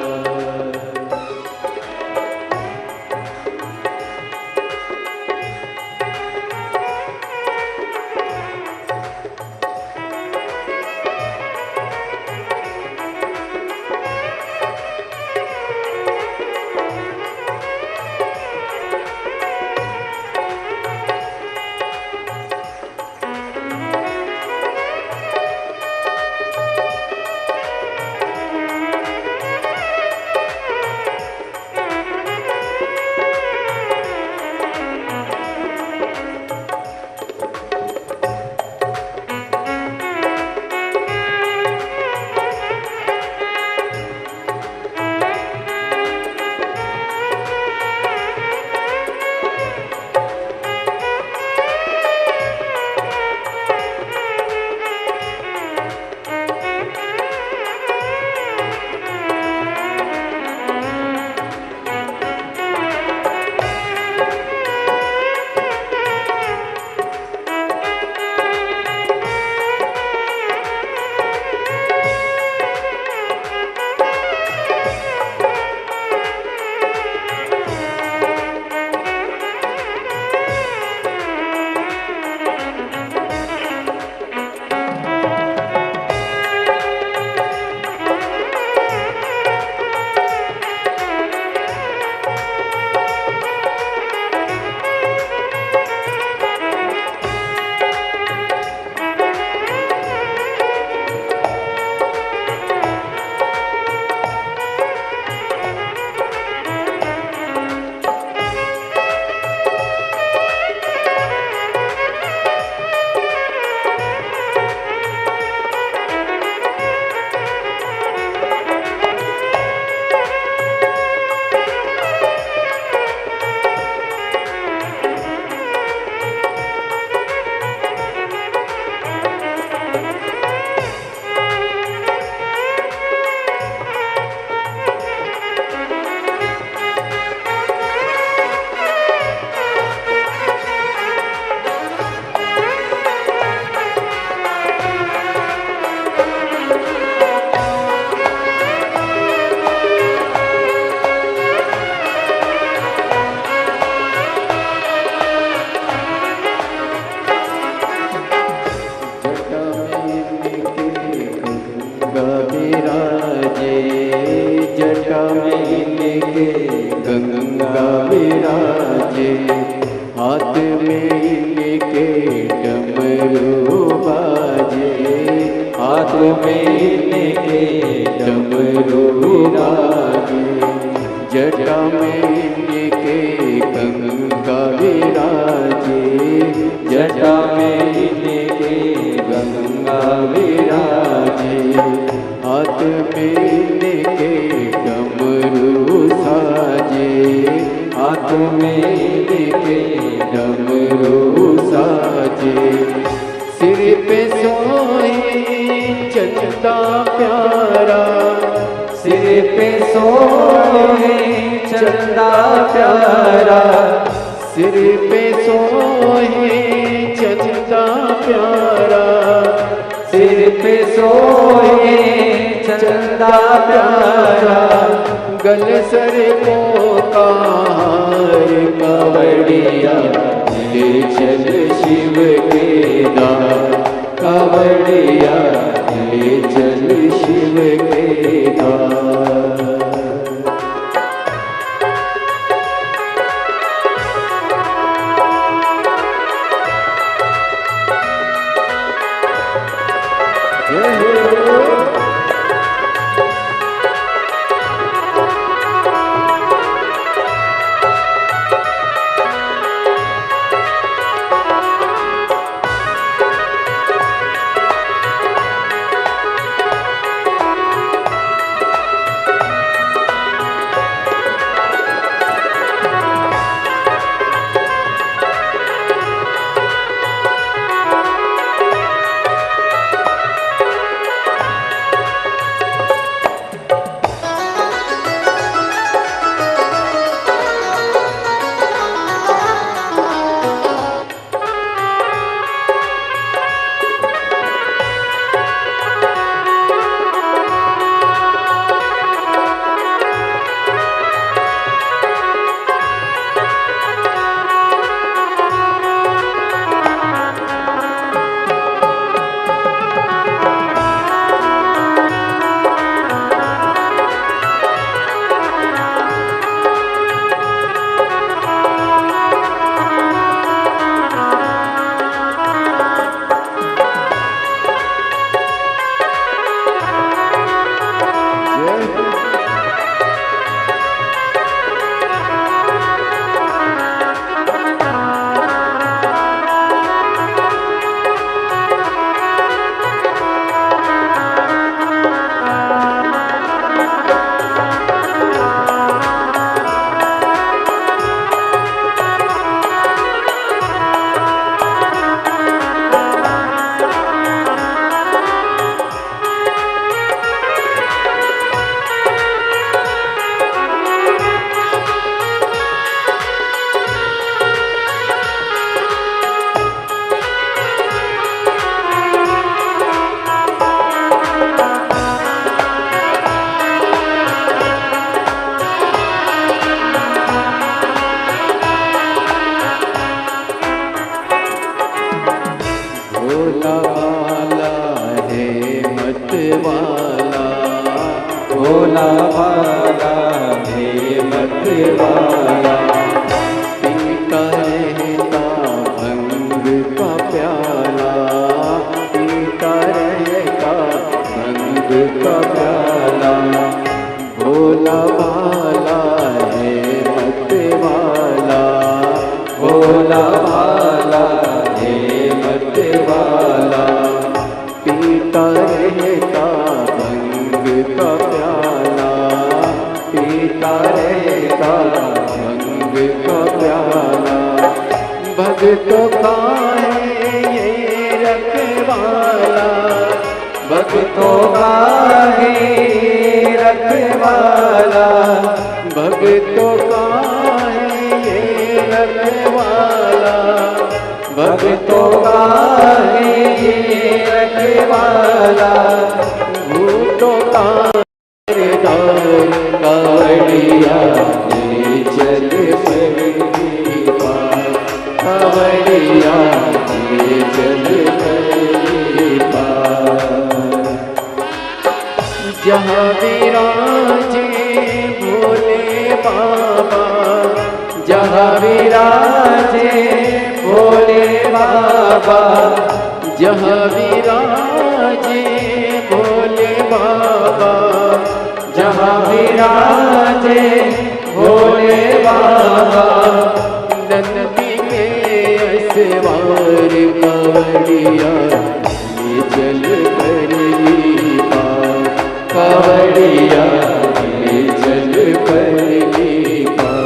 जटा में इनके गंगा विराजे, हाथ में इनके डमरू बाजे, हाथ में इनके डमरू बाजे, जटा में इनके गंगा विराजे, जटा में इनके गंगा विराजे, हाथ में इनके डमरू साजे, हाथ में इनके डमरू साजे, सिर पे सोए चंदा प्यारा, सिर पे सोए चंदा प्यारा, सिर पे सोए चंदा प्यारा, सिर पे सोए चंदा प्यारा, गल सर को कार कावड़िया ले चल शिव के द्वार, कावड़िया ले चल शिव के द्वार। भोला भाला है मत वाला, भोला भाला है मत वाला, पीता रहता भंग का प्याला, पीता रहता भंग का प्याला, भोला भाला है मत वाला, भोला भाला है मत वाला, पीता रहता भंग का प्याला, पीता रहता भंग का प्याला, भक्तों का है ये रखवाला, भक्तों का है रखवाला, भक्तों का है ये रखवाला, भक्तों का है ये रखवाला, भूतों का कावड़िया ले चल पहली बार, कावड़िया ले चल पहली बार, जहाँ विराजे बाबा, जहाँ विराजे भोले बाबा, जहाँ विराजे भोले बाबा, जहाँ विराजे भोले बाबा, नंदी के असवार कावड़िया ये जल कर ली पार, कावड़िया ये जल कर ली पार।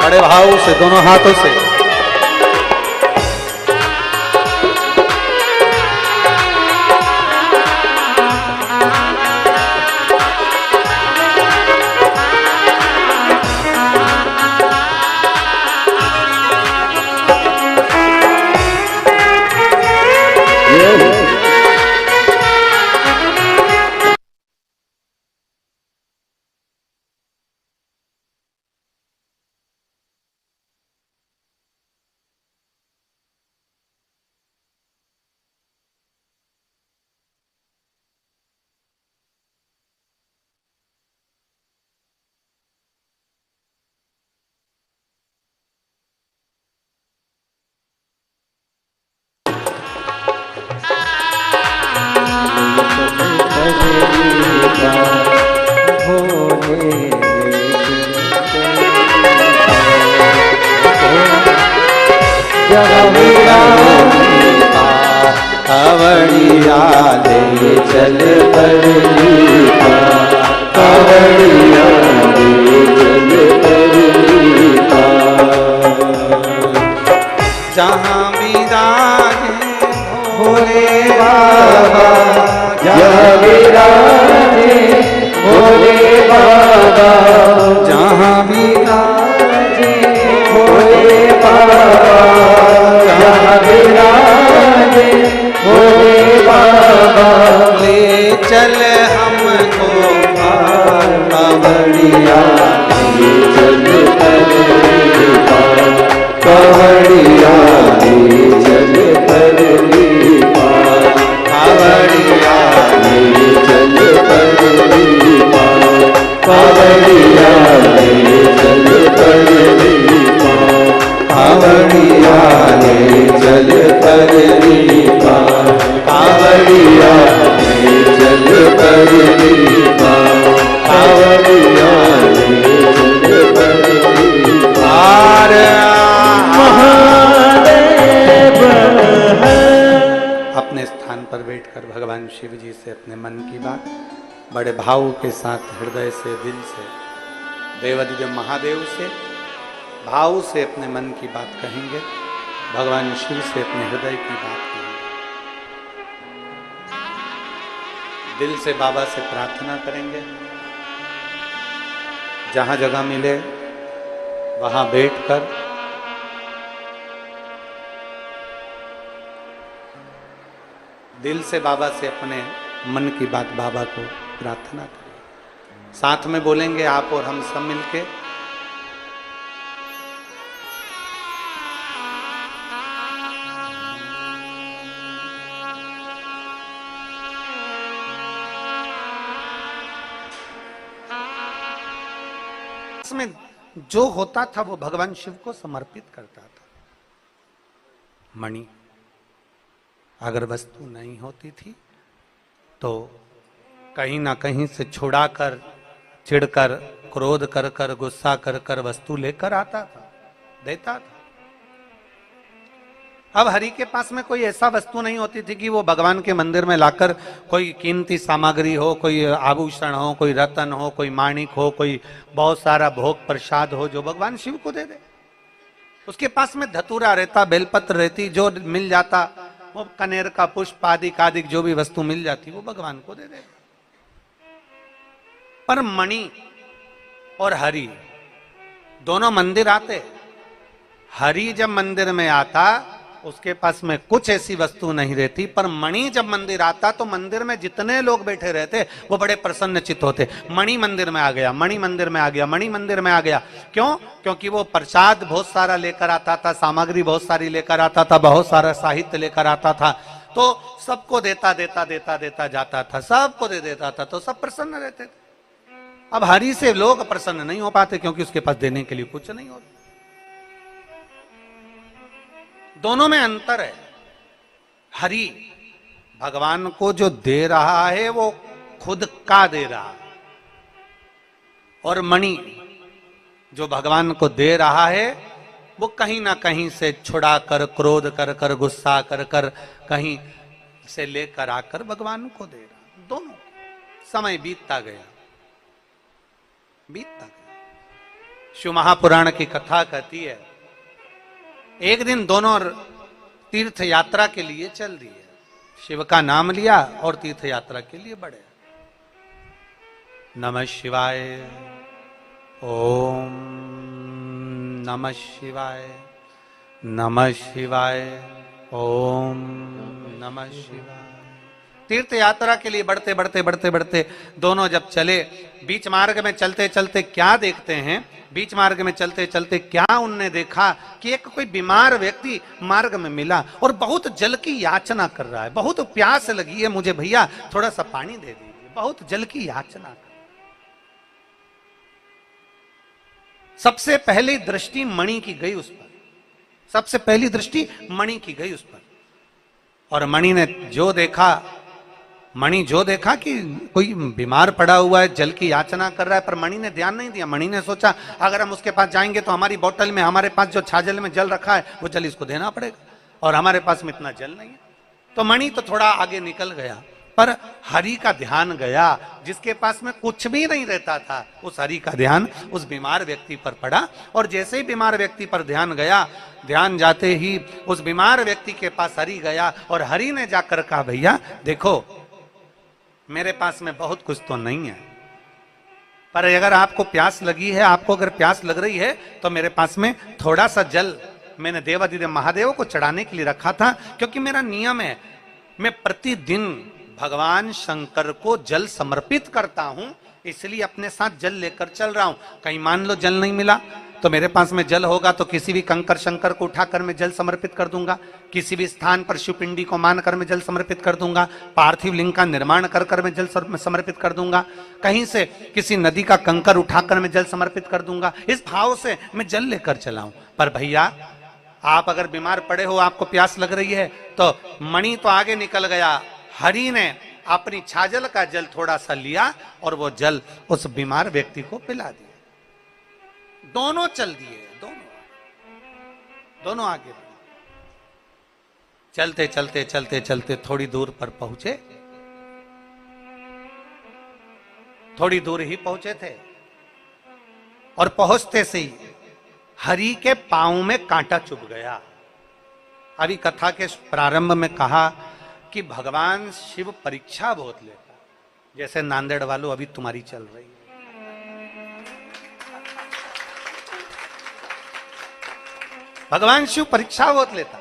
बड़े भाव से दोनों हाथों से कावड़िया ले चल परली पार, कावड़िया ले चल परली पार। जहाँ विराजे भोले बाबा, जहाँ विराजे भोले बाबा, जहाँ विराजे भोले बाबा, जहाँ विराजे भोले बाबा, ले चल हमको कावड़िया ले चल परली पार, कावड़िया ले चल परली पार, कावड़िया ले चल परली पार, कावड़िया ले चल परली पार, कावड़िया ले चल परली पार, कावड़िया ले चल परली पार, कावड़िया ले चल परली पार। अपने स्थान पर बैठकर भगवान शिव जी से अपने मन की बात बड़े भाव के साथ, हृदय से, दिल से, देवादिदेव महादेव से भाव से अपने मन की बात कहेंगे, भगवान शिव से अपने हृदय की बात कहेंगे, दिल से बाबा से प्रार्थना करेंगे। जहां जगह मिले वहां बैठकर दिल से बाबा से अपने मन की बात बाबा को प्रार्थना करें। साथ में बोलेंगे आप और हम सब मिलके, इसमें जो होता था वो भगवान शिव को समर्पित करता था। मणि अगर वस्तु नहीं होती थी तो कहीं ना कहीं से छुड़ाकर, चिढ़कर, क्रोध कर कर, गुस्सा कर कर वस्तु लेकर आता था, देता था। अब हरि के पास में कोई ऐसा वस्तु नहीं होती थी कि वो भगवान के मंदिर में लाकर कोई कीमती सामग्री हो, कोई आभूषण हो, कोई रतन हो, कोई माणिक हो, कोई बहुत सारा भोग प्रसाद हो जो भगवान शिव को दे दे। उसके पास में धतूरा रहता, बेलपत्र रहती, जो मिल जाता वो कनेर का पुष्प आदि जो भी वस्तु मिल जाती वो भगवान को दे दे। पर मणि और हरि दोनों मंदिर आते। हरि जब मंदिर में आता उसके पास में कुछ ऐसी वस्तु नहीं रहती, पर मणि जब मंदिर आता तो मंदिर में जितने लोग बैठे रहते वो बड़े प्रसन्न चित्त होते। मणि मंदिर में आ गया, मणि मंदिर में आ गया, मणि मंदिर में आ गया। क्यों? क्योंकि वो प्रसाद बहुत सारा लेकर आता था, सामग्री बहुत सारी लेकर आता था, बहुत सारा साहित्य लेकर आता था, तो सबको देता देता देता देता जाता था, सबको दे देता था, तो सब प्रसन्न रहते थे। अब हरि से लोग प्रसन्न नहीं हो पाते क्योंकि उसके पास देने के लिए कुछ नहीं होता। दोनों में अंतर है। हरि भगवान को जो दे रहा है वो खुद का दे रहा है, और मणि जो भगवान को दे रहा है वो कहीं ना कहीं से छुड़ा कर, क्रोध कर कर, गुस्सा कर कर कहीं से लेकर आकर भगवान को दे रहा। दोनों समय बीतता गया, बीतता गया। शिव महापुराण की कथा कहती है एक दिन दोनों तीर्थ यात्रा के लिए चल दिए। शिव का नाम लिया और तीर्थ यात्रा के लिए बढ़े। नमः शिवाय, ओम नमः शिवाय, नमः शिवाय, ओम नमः शिवाय। तीर्थ यात्रा के लिए बढ़ते बढ़ते बढ़ते बढ़ते दोनों जब चले, बीच मार्ग में चलते चलते क्या देखते हैं, बीच मार्ग में चलते चलते क्या उनने देखा कि एक कोई बीमार व्यक्ति मार्ग में मिला और बहुत जल की याचना कर रहा है। बहुत प्यास लगी है मुझे, भैया थोड़ा सा पानी दे दीजिए। बहुत जल की याचना कर। सबसे पहली दृष्टि मणि की गई उस पर, सबसे पहली दृष्टि मणि की गई उस पर, और मणि ने जो देखा, मणि जो देखा कि कोई बीमार पड़ा हुआ है, जल की याचना कर रहा है, पर मणि ने ध्यान नहीं दिया। मणि ने सोचा अगर हम उसके पास जाएंगे तो हमारी बोतल में, हमारे पास जो छाजल में जल रखा है वो जल इसको देना पड़ेगा, और हमारे पास में इतना जल नहीं है। तो मणि तो थोड़ा आगे निकल गया, पर हरि का ध्यान गया। जिसके पास में कुछ भी नहीं रहता था, उस हरि का ध्यान उस बीमार व्यक्ति पर पड़ा। और जैसे ही बीमार व्यक्ति पर ध्यान गया, ध्यान जाते ही उस बीमार व्यक्ति के पास हरि गया और हरि ने जाकर कहा, भैया देखो मेरे पास में बहुत कुछ तो नहीं है, पर अगर आपको प्यास लगी है, आपको अगर प्यास लग रही है तो मेरे पास में थोड़ा सा जल मैंने देवाधिदेव महादेव को चढ़ाने के लिए रखा था, क्योंकि मेरा नियम है मैं प्रतिदिन भगवान शंकर को जल समर्पित करता हूं, इसलिए अपने साथ जल लेकर चल रहा हूं। कहीं मान लो जल नहीं मिला तो मेरे पास में जल होगा तो किसी भी कंकर शंकर को उठाकर मैं जल समर्पित कर दूंगा, किसी भी स्थान पर शिवपिंडी को मानकर मैं जल समर्पित कर दूंगा, पार्थिव लिंग का निर्माण कर कर मैं जल समर्पित कर दूंगा, कहीं से किसी नदी का कंकर उठाकर मैं जल समर्पित कर दूंगा। इस भाव से मैं जल लेकर चला हूं। पर भैया आप अगर बीमार पड़े हो, आपको प्यास लग रही है, तो मणि तो आगे निकल गया, हरि ने अपनी छाजल का जल थोड़ा सा लिया और वो जल उस बीमार व्यक्ति को पिला दिया। दोनों चल दिए, दोनों आगे बढ़े। चलते चलते चलते चलते थोड़ी दूर पर पहुंचे, थोड़ी दूर ही पहुंचे थे और पहुंचते से ही हरि के पांव में कांटा चुभ गया। अभी कथा के प्रारंभ में कहा कि भगवान शिव परीक्षा बहुत लेता, जैसे नांदेड़ वालों अभी तुम्हारी चल रही है। भगवान शिव परीक्षा बहुत लेता,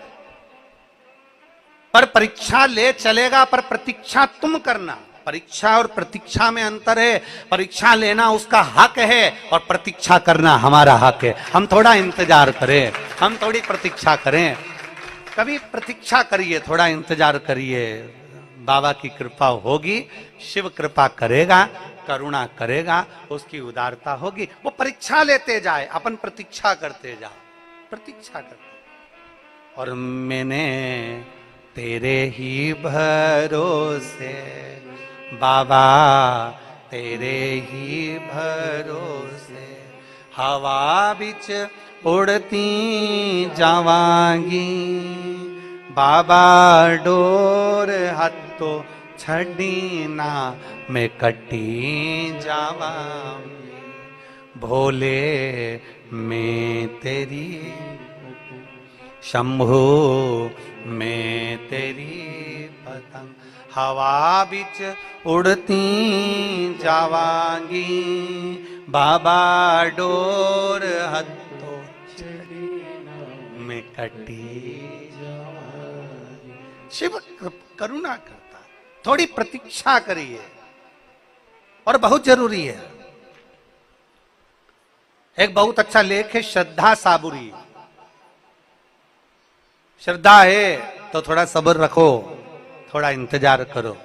पर परीक्षा ले चलेगा, पर प्रतीक्षा तुम करना। परीक्षा और प्रतीक्षा में अंतर है। परीक्षा लेना उसका हक है और प्रतीक्षा करना हमारा हक है। हम थोड़ा इंतजार करें, हम थोड़ी प्रतीक्षा करें। कभी प्रतीक्षा करिए, थोड़ा इंतजार करिए, बाबा की कृपा होगी, शिव कृपा करेगा, करुणा करेगा, उसकी उदारता होगी। वो परीक्षा लेते जाए, अपन प्रतीक्षा करते जाओ, प्रतीक्षा करते। और मैंने तेरे ही भरोसे बाबा, तेरे ही भरोसे हवा बिच उड़ती जावांगी, बाबा डोर हत्तो छड़ी ना मैं कटी जावांगी, भोले मैं तेरी शंभो मैं तेरी पतंग, हवा बिच उड़ती जावांगी, बाबा डोर हत्तो में कटी। शिव करुणा करता, थोड़ी प्रतीक्षा करिए और बहुत जरूरी है। एक बहुत अच्छा लेख है श्रद्धा साबुरी। श्रद्धा है तो थोड़ा सब्र रखो, थोड़ा इंतजार करो,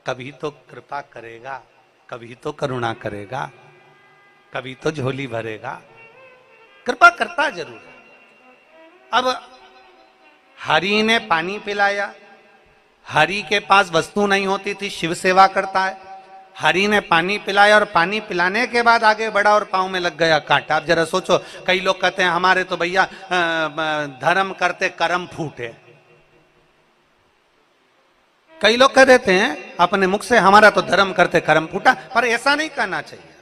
कभी तो कृपा करेगा, कभी तो करुणा करेगा, कभी तो झोली भरेगा, कृपा करता जरूर है। अब हरि ने पानी पिलाया, हरि के पास वस्तु नहीं होती थी, शिव सेवा करता है, हरि ने पानी पिलाया और पानी पिलाने के बाद आगे बढ़ा और पांव में लग गया कांटा। अब जरा सोचो, कई लोग कहते हैं हमारे तो भैया धर्म करते कर्म फूटे। कई लोग कह देते हैं अपने मुख से हमारा तो धर्म करते कर्म फूटा, पर ऐसा नहीं कहना चाहिए।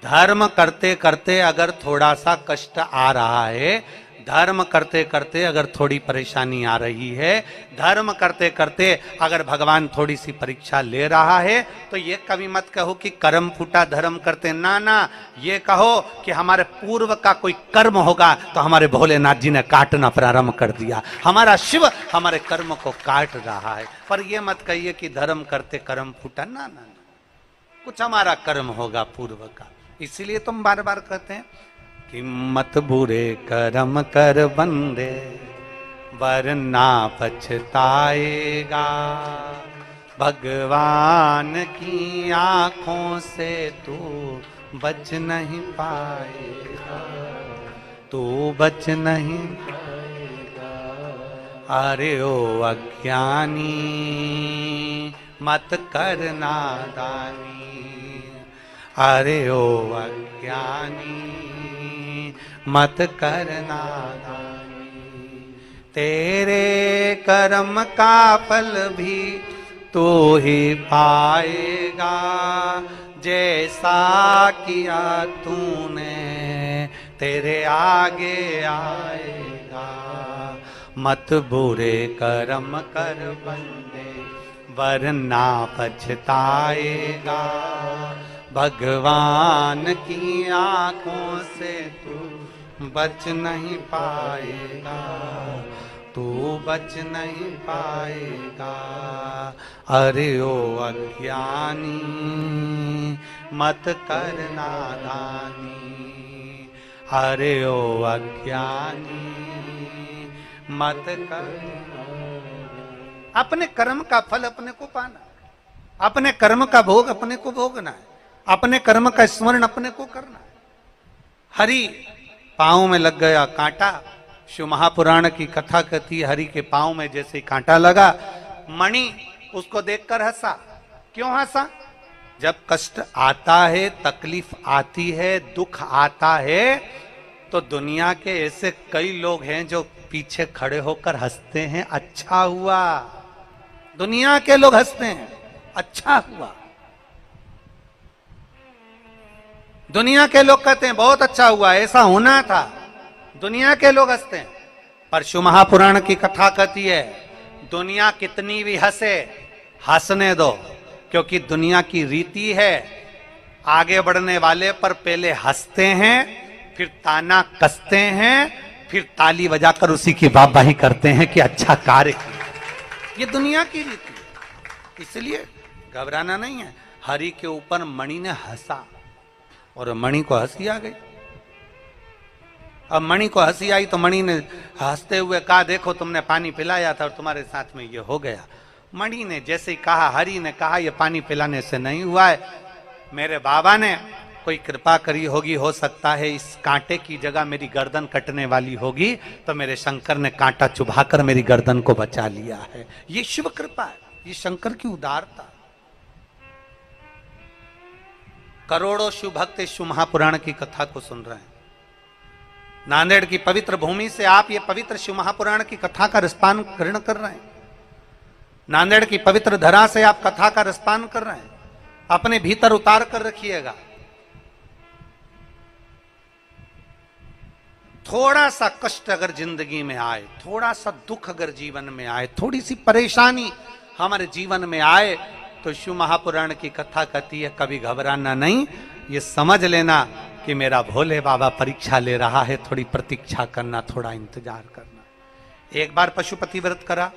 धर्म करते करते अगर थोड़ा सा कष्ट आ रहा है, धर्म करते करते अगर थोड़ी परेशानी आ रही है, धर्म करते करते अगर भगवान थोड़ी सी परीक्षा ले रहा है, तो ये कभी मत कहो कि कर्म फूटा धर्म करते, ना ना, ये कहो कि हमारे पूर्व का कोई कर्म होगा तो हमारे भोलेनाथ जी ने काटना प्रारंभ कर दिया, हमारा शिव हमारे कर्म को काट रहा है। पर ये मत कहिए कि धर्म करते कर्म फूटा, ना ना ना, कुछ हमारा कर्म होगा पूर्व का। इसीलिए तुम बार बार कहते हैं कि मत बुरे कर्म कर बंदे वरना पछताएगा, भगवान की आंखों से तू बच नहीं पाएगा, तू बच नहीं पाएगा। अरे ओ अज्ञानी मत कर नादानी, अरे ओ अज्ञानी मत कर नादानी, तेरे कर्म का फल भी तू ही पाएगा, जैसा किया तूने तेरे आगे आएगा। मत बुरे कर्म कर बंदे वरना पछताएगा, भगवान की आंखों से तू बच नहीं पाएगा, तू बच नहीं पाएगा। अरे ओ अज्ञानी मत कर नादानी, अरे ओ अज्ञानी मत कर। अपने कर्म का फल अपने को पाना, अपने कर्म का भोग अपने को भोगना है, अपने कर्म का स्मरण अपने को करना है। हरि पांव में लग गया कांटा, शिव महापुराण की कथा कहती है हरि के पांव में जैसे कांटा लगा, मणि उसको देखकर हंसा। क्यों हंसा? जब कष्ट आता है, तकलीफ आती है, दुख आता है, तो दुनिया के ऐसे कई लोग हैं जो पीछे खड़े होकर हंसते हैं, अच्छा हुआ। दुनिया के लोग हंसते हैं, अच्छा हुआ। दुनिया के लोग कहते हैं बहुत अच्छा हुआ, ऐसा होना था। दुनिया के लोग हंसते हैं, पर शिव महापुराण की कथा कहती है दुनिया कितनी भी हंसे, हंसने दो, क्योंकि दुनिया की रीति है आगे बढ़ने वाले पर पहले हंसते हैं, फिर ताना कसते हैं, फिर ताली बजाकर उसी की वाहवाही करते हैं कि अच्छा कार्य किया। ये दुनिया की रीति है, इसलिए घबराना नहीं है। हरि के ऊपर मणि ने हंसा और मणि को हंसी आ गई। अब मणि को हंसी आई तो मणि ने हंसते हुए कहा देखो तुमने पानी पिलाया था और तुम्हारे साथ में ये हो गया। मणि ने जैसे ही कहा, हरि ने कहा ये पानी पिलाने से नहीं हुआ है, मेरे बाबा ने कोई कृपा करी होगी, हो सकता है इस कांटे की जगह मेरी गर्दन कटने वाली होगी, तो मेरे शंकर ने कांटा चुभाकर मेरी गर्दन को बचा लिया है। ये शिव कृपा है, ये शंकर की उदारता। करोड़ों शिव भक्त शिव महापुराण की कथा को सुन रहे हैं। नांदेड़ की पवित्र भूमि से आप ये पवित्र शिव महापुराण की कथा का रसपान ग्रहण कर रहे हैं। नांदेड़ की पवित्र धरा से आप कथा का रसपान कर रहे हैं। अपने भीतर उतार कर रखिएगा। थोड़ा सा कष्ट अगर जिंदगी में आए, थोड़ा सा दुख अगर जीवन में आए, थोड़ी सी परेशानी हमारे जीवन में आए, तो शिव महापुराण की कथा कहती है कभी घबराना नहीं, ये समझ लेना कि मेरा भोले बाबा परीक्षा ले रहा है, थोड़ी प्रतीक्षा करना, थोड़ा इंतजार करना। एक बार पशुपति व्रत करा,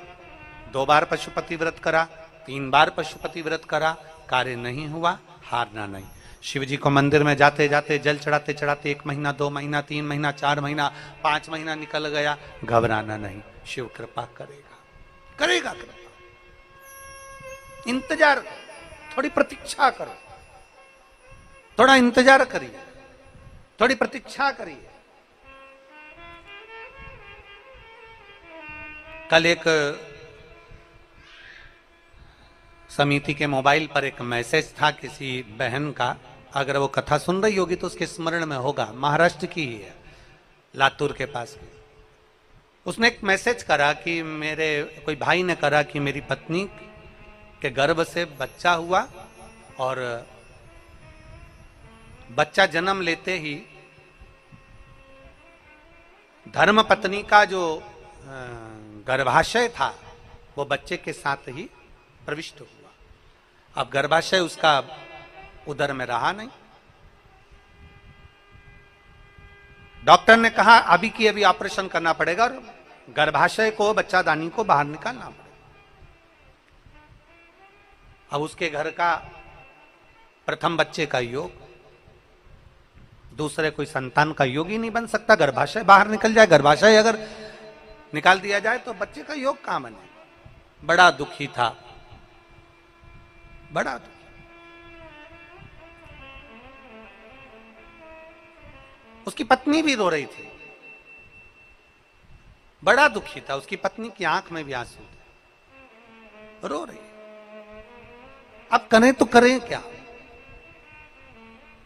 2 बार पशुपति व्रत करा, 3 बार पशुपति व्रत करा, कार्य नहीं हुआ, हारना नहीं। शिव जी को मंदिर में जाते जाते जल चढ़ाते चढ़ाते 1 महीना, 2 महीना, 3 महीना, 4 महीना, 5 महीना निकल गया, घबराना नहीं, शिव कृपा करेगा, करेगा कृपा। इंतजार, थोड़ी प्रतीक्षा करो, थोड़ा इंतजार करिए, थोड़ी प्रतीक्षा करिए। कल एक समिति के मोबाइल पर एक मैसेज था किसी बहन का, अगर वो कथा सुन रही होगी तो उसके स्मरण में होगा, महाराष्ट्र की ही है, लातूर के पास की। उसने एक मैसेज करा कि मेरे कोई भाई ने करा कि मेरी पत्नी के गर्भ से बच्चा हुआ और बच्चा जन्म लेते ही धर्म पत्नी का जो गर्भाशय था वो बच्चे के साथ ही प्रविष्ट हुआ। अब गर्भाशय उसका उदर में रहा नहीं। डॉक्टर ने कहा अभी की अभी ऑपरेशन करना पड़ेगा और गर्भाशय को, बच्चादानी को बाहर निकालना पड़ेगा। अब उसके घर का प्रथम बच्चे का योग, दूसरे कोई संतान का योग ही नहीं बन सकता। गर्भाशय बाहर निकल जाए, गर्भाशय अगर निकाल दिया जाए तो बच्चे का योग कहां बने। बड़ा दुखी था, बड़ा दुखी। उसकी पत्नी भी रो रही थी, बड़ा दुखी था। उसकी पत्नी की आंख में भी आंसू थे, रो रही। अब करें तो करें क्या।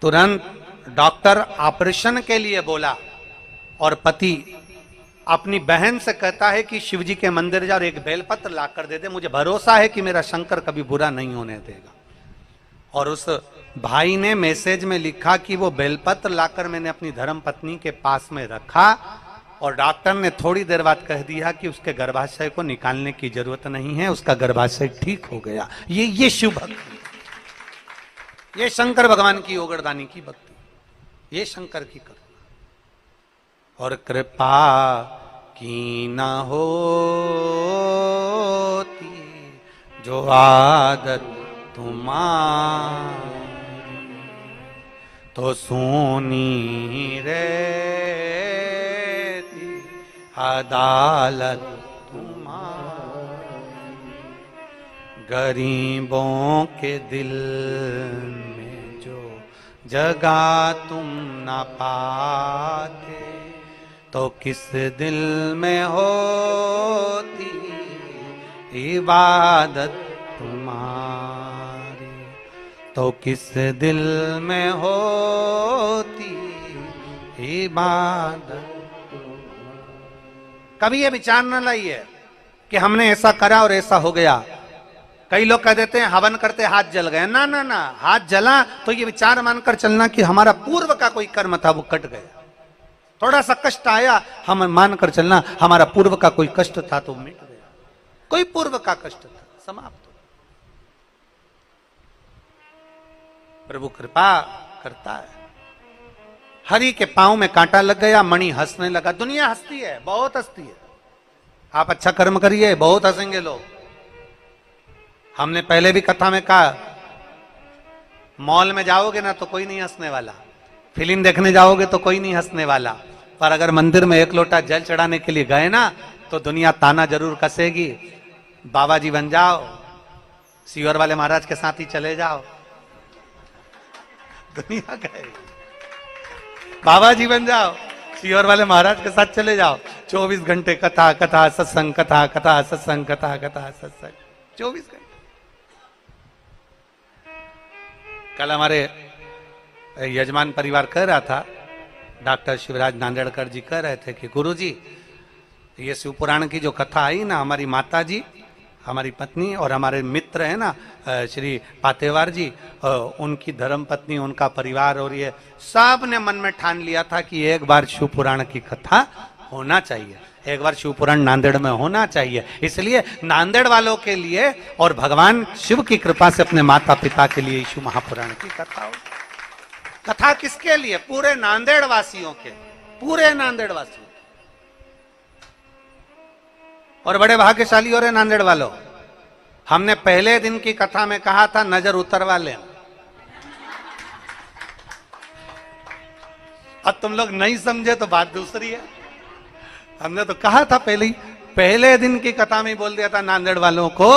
तुरंत डॉक्टर ऑपरेशन के लिए बोला और पति अपनी बहन से कहता है कि शिव जी के मंदिर जा और एक बेलपत्र ला कर दे दे, मुझे भरोसा है कि मेरा शंकर कभी बुरा नहीं होने देगा। और उस भाई ने मैसेज में लिखा कि वो बेलपत्र लाकर मैंने अपनी धर्म पत्नी के पास में रखा और डॉक्टर ने थोड़ी देर बाद कह दिया कि उसके गर्भाशय को निकालने की जरूरत नहीं है, उसका गर्भाशय ठीक हो गया। ये शिव भक्ति, ये शंकर भगवान की ओगरदानी की भक्ति, ये शंकर की करुणा। और कृपा की न होती जो आदत तुम्हारी तो सोनी रहती अदालत तुम्हारी। गरीबों के दिल में जो जगह तुम न पाते तो किस दिल में होती इबादत तुम्हारी, तो किस दिल में होती इबादत। कभी ये विचार न लाइए कि हमने ऐसा करा और ऐसा हो गया। कई लोग कह देते हैं हवन करते हाथ जल गए। ना ना ना, हाथ जला तो ये विचार मानकर चलना कि हमारा पूर्व का कोई कर्म था वो कट गया। थोड़ा सा कष्ट आया, हम मानकर चलना हमारा पूर्व का कोई कष्ट था तो मिट गया। कोई पूर्व का कष्ट था, समाप्त। प्रभु कृपा करता है। हरि के पांव में कांटा लग गया, मणि हंसने लगा। दुनिया हंसती है, बहुत हंसती है। आप अच्छा कर्म करिए, बहुत हंसेंगे लोग। हमने पहले भी कथा में कहा, मॉल में जाओगे ना तो कोई नहीं हंसने वाला, फिल्म देखने जाओगे तो कोई नहीं हंसने वाला, पर अगर मंदिर में एक लोटा जल चढ़ाने के लिए गए ना तो दुनिया ताना जरूर कसेगी। बाबा जी बन जाओ, सीवर वाले महाराज के साथ ही चले जाओ, दुनिया कहे बाबा जी बन जाओ, सीवर वाले महाराज के साथ चले जाओ। 24 घंटे कथा कथा सत्संग, कथा कथा सत्संग, कथा कथा सत्संग, 24 घंटे। कल हमारे यजमान परिवार कह रहा था, डॉक्टर शिवराज नांदेड़कर जी कह रहे थे कि गुरुजी ये शिव पुराण की जो कथा आई ना, हमारी माता जी, हमारी पत्नी और हमारे मित्र हैं ना श्री पातेवार जी, उनकी धर्म पत्नी, उनका परिवार और ये सब ने मन में ठान लिया था कि एक बार शिव पुराण की कथा होना चाहिए, एक बार शिव पुराण नांदेड़ में होना चाहिए। इसलिए नांदेड़ वालों के लिए और भगवान शिव की कृपा से अपने माता पिता के लिए शिव महापुराण की कथा हो। कथा किसके लिए? पूरे नांदेड़ वासियों के, पूरे नांदेड़ वासियों। और बड़े भाग्यशाली हो रहे नांदेड़ वालों, हमने पहले दिन की कथा में कहा था नजर उतरवा लें। अब तुम लोग नहीं समझे तो बात दूसरी है। हमने तो कहा था पहले दिन की कथा में बोल दिया था नांदेड़ वालों को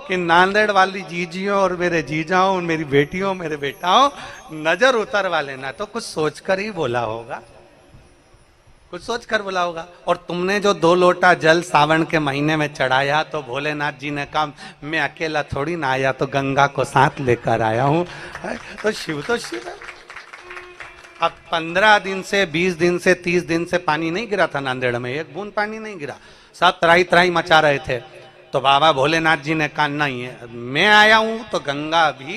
कि नांदेड़ वाली जीजियों और मेरे जीजाओं, मेरी बेटियों, मेरे बेटाओं, नजर उतरवा लेना। तो कुछ सोचकर ही बोला होगा, कुछ सोचकर बोला होगा। और तुमने जो 2 लोटा जल सावन के महीने में चढ़ाया तो भोलेनाथ जी ने कहा मैं अकेला थोड़ी ना आया, तो गंगा को साथ लेकर आया हूं। तो शिव है। अब 15 दिन से, 20 दिन से, 30 दिन से पानी नहीं गिरा था नांदेड़ में, एक बूंद पानी नहीं गिरा। सब त्राही त्राही मचा रहे थे। तो बाबा भोलेनाथ जी ने कहा नहीं है, मैं आया हूं तो गंगा भी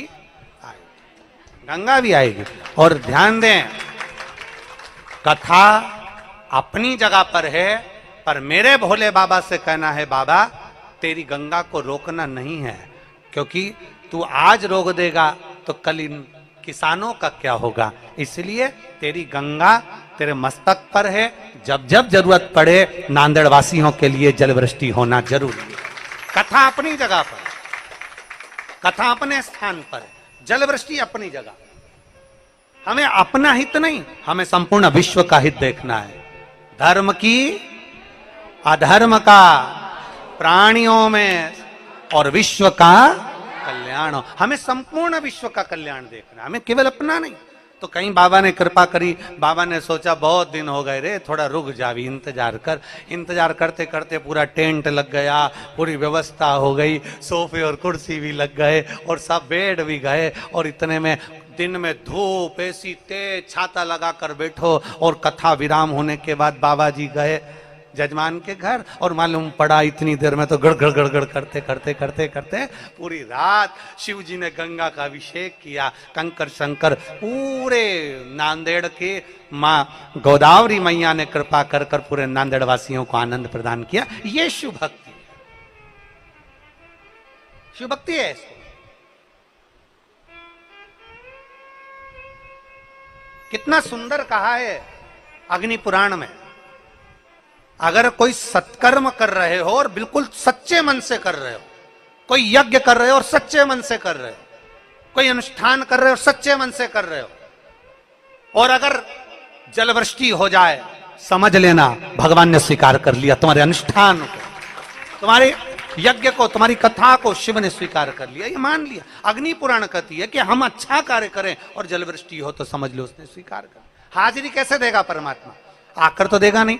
आएगी, गंगा भी आएगी। और ध्यान दें, कथा अपनी जगह पर है, पर मेरे भोले बाबा से कहना है बाबा तेरी गंगा को रोकना नहीं है, क्योंकि तू आज रोक देगा तो कल इन किसानों का क्या होगा। इसलिए तेरी गंगा तेरे मस्तक पर है, जब जब जरूरत पड़े नांदेड़ वासियों के लिए जलवृष्टि होना जरूरी है। कथा अपनी जगह पर, कथा अपने स्थान पर, जलवृष्टि अपनी जगह। हमें अपना हित नहीं, हमें संपूर्ण विश्व का हित देखना है। धर्म की, अधर्म का, प्राणियों में और विश्व का कल्याण हो। हमें संपूर्ण विश्व का कल्याण देखना, हमें केवल अपना नहीं। तो कहीं बाबा ने कृपा करी, बाबा ने सोचा बहुत दिन हो गए रे, थोड़ा रुक जावी, इंतजार कर। इंतजार करते करते पूरा टेंट लग गया, पूरी व्यवस्था हो गई, सोफे और कुर्सी भी लग गए और सब बेड भी गए। और इतने में दिन में धूप ऐसी तेज, छाता लगा कर बैठो। और कथा विराम होने के बाद बाबा जी गए जजमान के घर, और मालूम पड़ा इतनी देर में तो गड़गड़ गड़गड़ करते करते करते करते पूरी रात शिव जी ने गंगा का अभिषेक किया। कंकर शंकर पूरे नांदेड़ के माँ गोदावरी मैया ने कृपा कर कर पूरे नांदेड़ वासियों को आनंद प्रदान किया। ये शिव भक्ति, शिव भक्ति है। कितना सुंदर कहा है अग्नि पुराण में, अगर कोई सत्कर्म कर रहे हो और बिल्कुल सच्चे मन से कर रहे हो, कोई यज्ञ कर रहे हो और सच्चे मन से कर रहे हो, कोई अनुष्ठान कर रहे हो और सच्चे मन से कर रहे हो, और अगर जलवृष्टि हो जाए, समझ लेना भगवान ने स्वीकार कर लिया तुम्हारे अनुष्ठान को, तुम्हारे यज्ञ को, तुम्हारी कथा को शिव ने स्वीकार कर लिया, ये मान लिया। अग्नि पुराण कहती है कि हम अच्छा कार्य करें और जलवृष्टि हो तो समझ लो उसने स्वीकार कर। हाजिरी कैसे देगा परमात्मा? आकर तो देगा नहीं।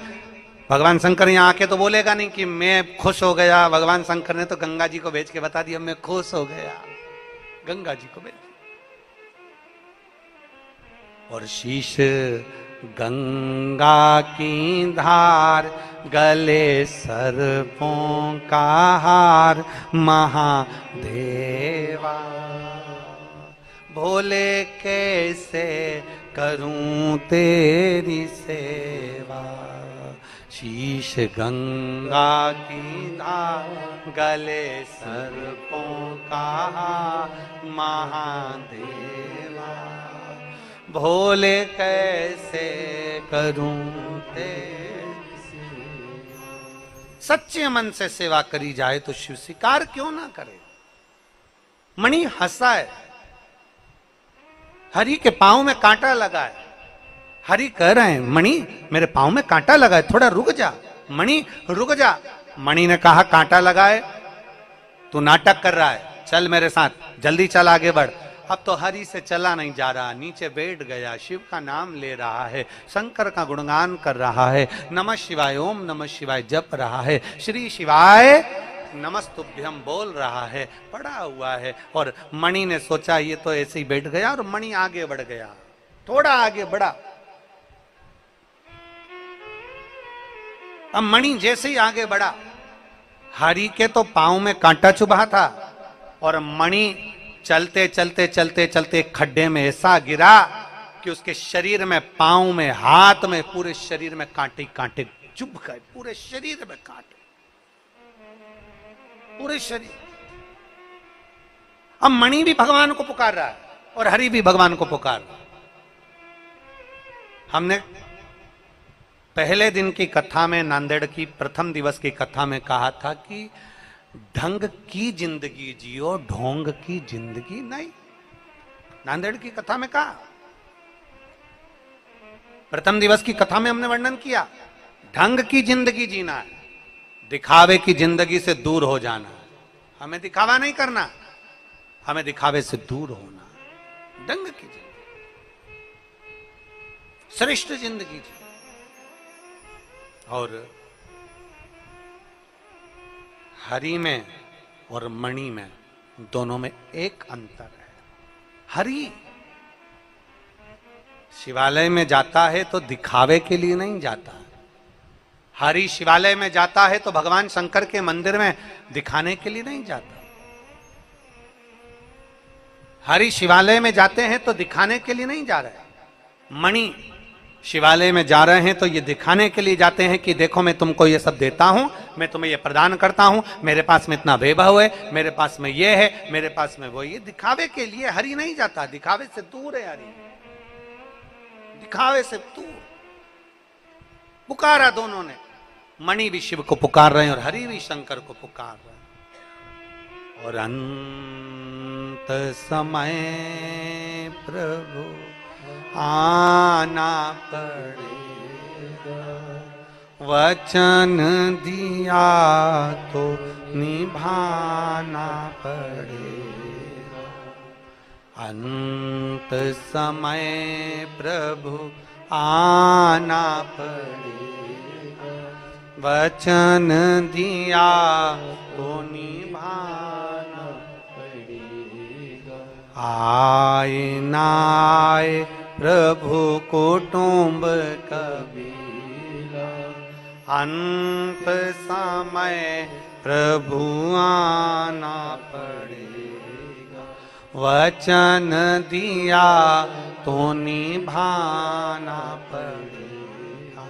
भगवान शंकर यहाँ आके तो बोलेगा नहीं कि मैं खुश हो गया। भगवान शंकर ने तो गंगा जी को भेज के बता दिया मैं खुश हो गया, गंगा जी को भेज। और शीश गंगा की धार, गले सर्पों का हार, महादेवा भोले कैसे करूं तेरी सेवा। शीश गंगा की धार, गले सर्पों का हार, महादेवा भोले कैसे करूं तेरी सेवा। सच्चे मन से सेवा करी जाए तो शिव स्वीकार क्यों ना करे। मणि हंसा है, हरि के पांव में कांटा लगा है। हरि कह रहे हैं मणि मेरे पांव में कांटा लगा है, थोड़ा रुक जा। मणि रुक जा। मणि ने कहा कांटा लगा है, तू नाटक कर रहा है, चल मेरे साथ, जल्दी चल आगे बढ़। अब तो हरि से चला नहीं जा रहा, नीचे बैठ गया, शिव का नाम ले रहा है, शंकर का गुणगान कर रहा है, नमः शिवाय ओम नमः शिवाय जप रहा है, श्री शिवाय नमस्तुभ्यम बोल रहा है, पड़ा हुआ है। और मणि ने सोचा ये तो ऐसे ही बैठ गया, और मणि आगे बढ़ गया, थोड़ा आगे बढ़ा। अब मणि जैसे ही आगे बढ़ा, हरि के तो पांव में कांटा चुभा था, और मणि चलते चलते चलते चलते खड्डे में ऐसा गिरा कि उसके शरीर में, पांव में, हाथ में, पूरे शरीर में कांटे कांटे चुभ गए, पूरे शरीर में कांटे, पूरे शरीर। अब मणि भी भगवान को पुकार रहा है और हरि भी भगवान को पुकार रहा है। हमने पहले दिन की कथा में, नांदेड़ की प्रथम दिवस की कथा में कहा था कि ढंग की जिंदगी जियो, ढोंग की जिंदगी नहीं। नांदेड़ की कथा में कहा, प्रथम दिवस की कथा में हमने वर्णन किया, ढंग की जिंदगी जीना है, दिखावे की जिंदगी से दूर हो जाना। हमें दिखावा नहीं करना, हमें दिखावे से दूर होना। ढंग की जिंदगी, श्रेष्ठ जिंदगी जी। और हरि में और मणि में, दोनों में एक अंतर है। हरि शिवालय में जाता है तो दिखावे के लिए नहीं जाता। हरि शिवालय में जाता है तो भगवान शंकर के मंदिर में दिखाने के लिए नहीं जाता। हरि शिवालय में जाते हैं तो दिखाने के लिए नहीं जा रहे। मणि शिवालय में जा रहे हैं तो ये दिखाने के लिए जाते हैं कि देखो मैं तुमको ये सब देता हूं, मैं तुम्हें ये प्रदान करता हूं, मेरे पास में इतना वैभव है, मेरे पास में ये है, मेरे पास में वो। ये दिखावे के लिए हरि नहीं जाता, दिखावे से दूर है हरि, दिखावे से दूर। पुकारा दोनों ने, मणि भी शिव को पुकार रहे हैं और हरि भी शंकर को पुकार रहे हैं। और अंत समय प्रभु आना पड़ेगा, वचन दिया तो निभाना पड़ेगा। अंत समय प्रभु आना पड़ेगा, वचन दिया तो निभाना पड़ेगा। आए ना आए प्रभु कुटुंब कबीला, अंत समय प्रभु आना पड़ेगा, वचन दिया तो निभाना पड़ेगा,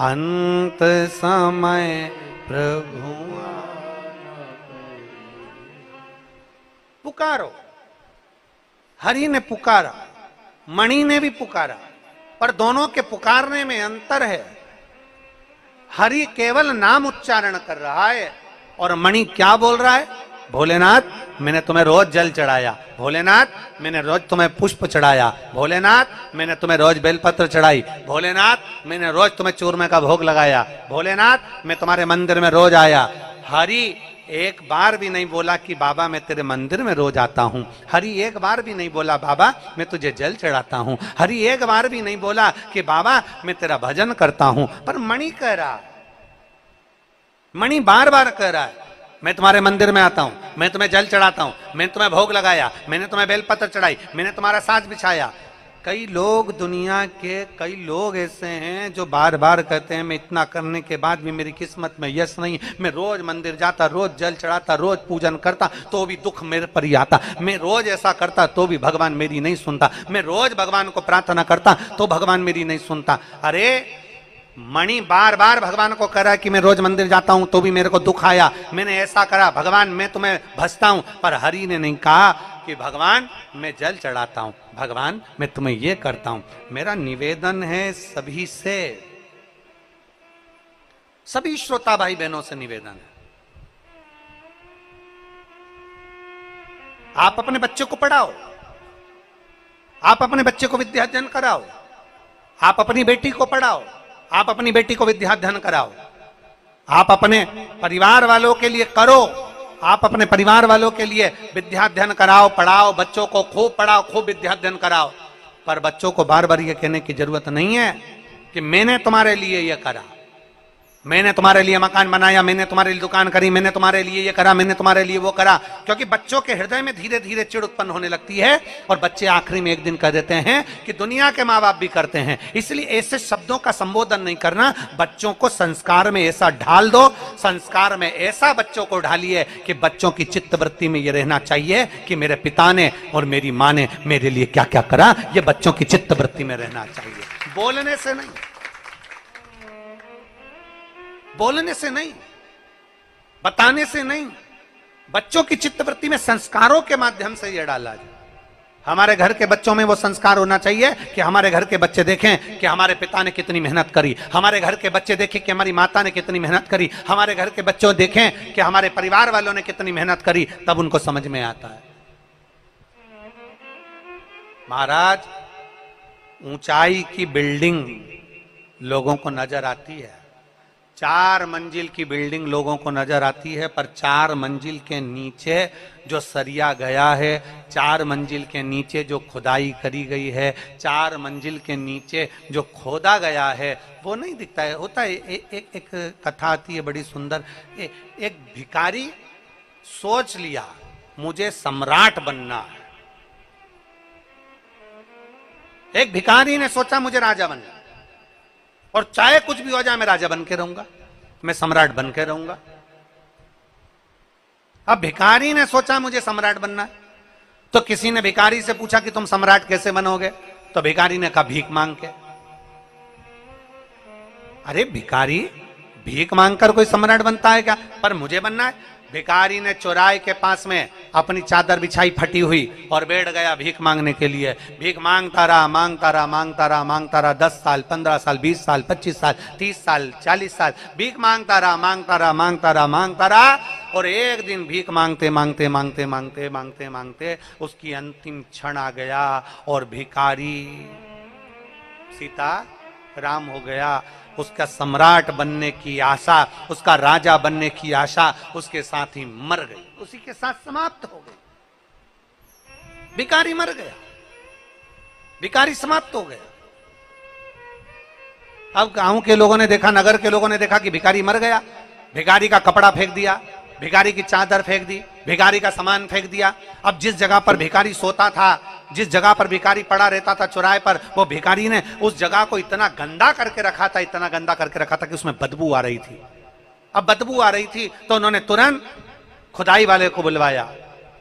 अंत समय प्रभु आना पड़ेगा। पुकारो, हरि ने पुकारा, मणि ने भी पुकारा, पर दोनों के पुकारने में अंतर है। हरि केवल नाम उच्चारण कर रहा है और मणि क्या बोल रहा है? भोलेनाथ मैंने तुम्हें रोज जल चढ़ाया, भोलेनाथ मैंने रोज तुम्हें पुष्प चढ़ाया, भोलेनाथ मैंने तुम्हें रोज बेलपत्र चढ़ाई, भोलेनाथ मैंने रोज तुम्हें चूरमे का भोग लगाया, भोलेनाथ मैं तुम्हारे मंदिर में रोज आया। हरि एक बार भी नहीं बोला कि बाबा मैं तेरे मंदिर में रोज आता हूं। हरि एक बार भी नहीं बोला बाबा मैं तुझे जल चढ़ाता हूं। हरि एक बार भी नहीं बोला कि बाबा मैं तेरा भजन करता हूं। पर मणि कह रहा, मणि बार बार कह रहा है मैं तुम्हारे मंदिर में आता हूं, मैं तुम्हें जल चढ़ाता हूं, मैंने तुम्हें भोग लगाया, मैंने तुम्हें बेलपत्र चढ़ाई, मैंने तुम्हारा साज बिछाया। कई लोग, दुनिया के कई लोग ऐसे हैं जो बार बार कहते हैं मैं इतना करने के बाद भी मेरी किस्मत में यश नहीं, मैं रोज मंदिर जाता, रोज जल चढ़ाता, रोज पूजन करता तो भी दुख मेरे पर ही आता, मैं रोज ऐसा करता तो भी भगवान मेरी नहीं सुनता, मैं रोज भगवान को प्रार्थना करता तो भगवान मेरी नहीं सुनता। अरे मणि बार बार भगवान को कह रहा है कि मैं रोज मंदिर जाता हूं तो भी मेरे को दुख आया, मैंने ऐसा करा, भगवान मैं तुम्हें भजता हूं। पर हरि ने नहीं कहा कि भगवान मैं जल चढ़ाता हूं, भगवान मैं तुम्हें ये करता हूं। मेरा निवेदन है सभी से, सभी श्रोता भाई बहनों से निवेदन है, आप अपने बच्चे को पढ़ाओ, आप अपने बच्चे को विद्याध्ययन कराओ, आप अपनी बेटी को पढ़ाओ, आप अपनी बेटी को विद्याध्ययन कराओ, आप अपने परिवार वालों के लिए करो, आप अपने परिवार वालों के लिए विद्याध्ययन कराओ, पढ़ाओ, बच्चों को खूब पढ़ाओ, खूब विद्याध्ययन कराओ। पर बच्चों को बार बार ये कहने की जरूरत नहीं है कि मैंने तुम्हारे लिए ये करा, मैंने तुम्हारे लिए मकान बनाया, मैंने तुम्हारे लिए दुकान करी, मैंने तुम्हारे लिए ये करा, मैंने तुम्हारे लिए वो करा। क्योंकि बच्चों के हृदय में धीरे धीरे चिढ़ उत्पन्न होने लगती है और बच्चे आखिरी में एक दिन कह देते हैं कि दुनिया के माँ बाप भी करते हैं। इसलिए ऐसे शब्दों का संबोधन नहीं करना, बच्चों को संस्कार में ऐसा ढाल दो, संस्कार में ऐसा बच्चों को ढालिए कि बच्चों की चित्तवृत्ति में ये रहना चाहिए कि मेरे पिता ने और मेरी माँ ने मेरे लिए क्या क्या करा, ये बच्चों की चित्तवृत्ति में रहना चाहिए। बोलने से नहीं, बोलने से नहीं, बताने से नहीं, बच्चों की चित्तवृत्ति में संस्कारों के माध्यम से यह डाला जाए। हमारे घर के बच्चों में वो संस्कार होना चाहिए कि हमारे घर के बच्चे देखें कि हमारे पिता ने कितनी मेहनत करी, हमारे घर के बच्चे देखें कि हमारी माता ने कितनी मेहनत करी, हमारे घर के बच्चों देखें कि हमारे परिवार वालों ने कितनी मेहनत करी, तब उनको समझ में आता है। महाराज, ऊंचाई की बिल्डिंग लोगों को नजर आती है, 4 मंजिल की बिल्डिंग लोगों को नजर आती है, पर 4 मंजिल के नीचे जो सरिया गया है, 4 मंजिल के नीचे जो खुदाई करी गई है, 4 मंजिल के नीचे जो खोदा गया है, वो नहीं दिखता है। होता है एक कथा आती है बड़ी सुंदर। एक भिखारी सोच लिया मुझे सम्राट बनना है। एक भिखारी ने सोचा मुझे राजा बनना, और चाहे कुछ भी हो जाए मैं राजा बन के रहूंगा, मैं सम्राट बन के रहूंगा। अब भिखारी ने सोचा मुझे सम्राट बनना है, तो किसी ने भिखारी से पूछा कि तुम सम्राट कैसे बनोगे? तो भिखारी ने कहा भीख मांग के। अरे भिखारी, भीख मांगकर कोई सम्राट बनता है क्या? पर मुझे बनना है। भिखारी ने चौराहे के पास में अपनी चादर बिछाई फटी हुई और बैठ गया भीख मांगने के लिए। भीख मांगता रहा, मांगता रहा, मांगता रहा, मांगता रहा, 10 साल, 15 साल, 20 साल, 25 साल, 30 साल, 40 साल भीख मांगता रहा, मांगता रहा, मांगता रहा, मांगता रहा। और एक दिन भीख मांगते मांगते मांगते मांगते मांगते मांगते उसकी अंतिम क्षण आ गया और भिखारी सीता राम हो गया। उसका सम्राट बनने की आशा, उसका राजा बनने की आशा उसके साथ ही मर गई, उसी के साथ समाप्त हो गई। भिखारी मर गया, भिखारी समाप्त हो गया। अब गांव के लोगों ने देखा, नगर के लोगों ने देखा कि भिखारी मर गया, भिखारी का कपड़ा फेंक दिया, भिखारी की चादर फेंक दी, भिखारी का सामान फेंक दिया। अब जिस जगह पर भिखारी सोता था, जिस जगह पर भिखारी पड़ा रहता था चौराहे पर, वो भिखारी ने उस जगह को इतना गंदा करके रखा था, इतना गंदा करके रखा था कि उसमें बदबू आ रही थी। अब बदबू आ रही थी तो उन्होंने तुरंत खुदाई वाले को बुलवाया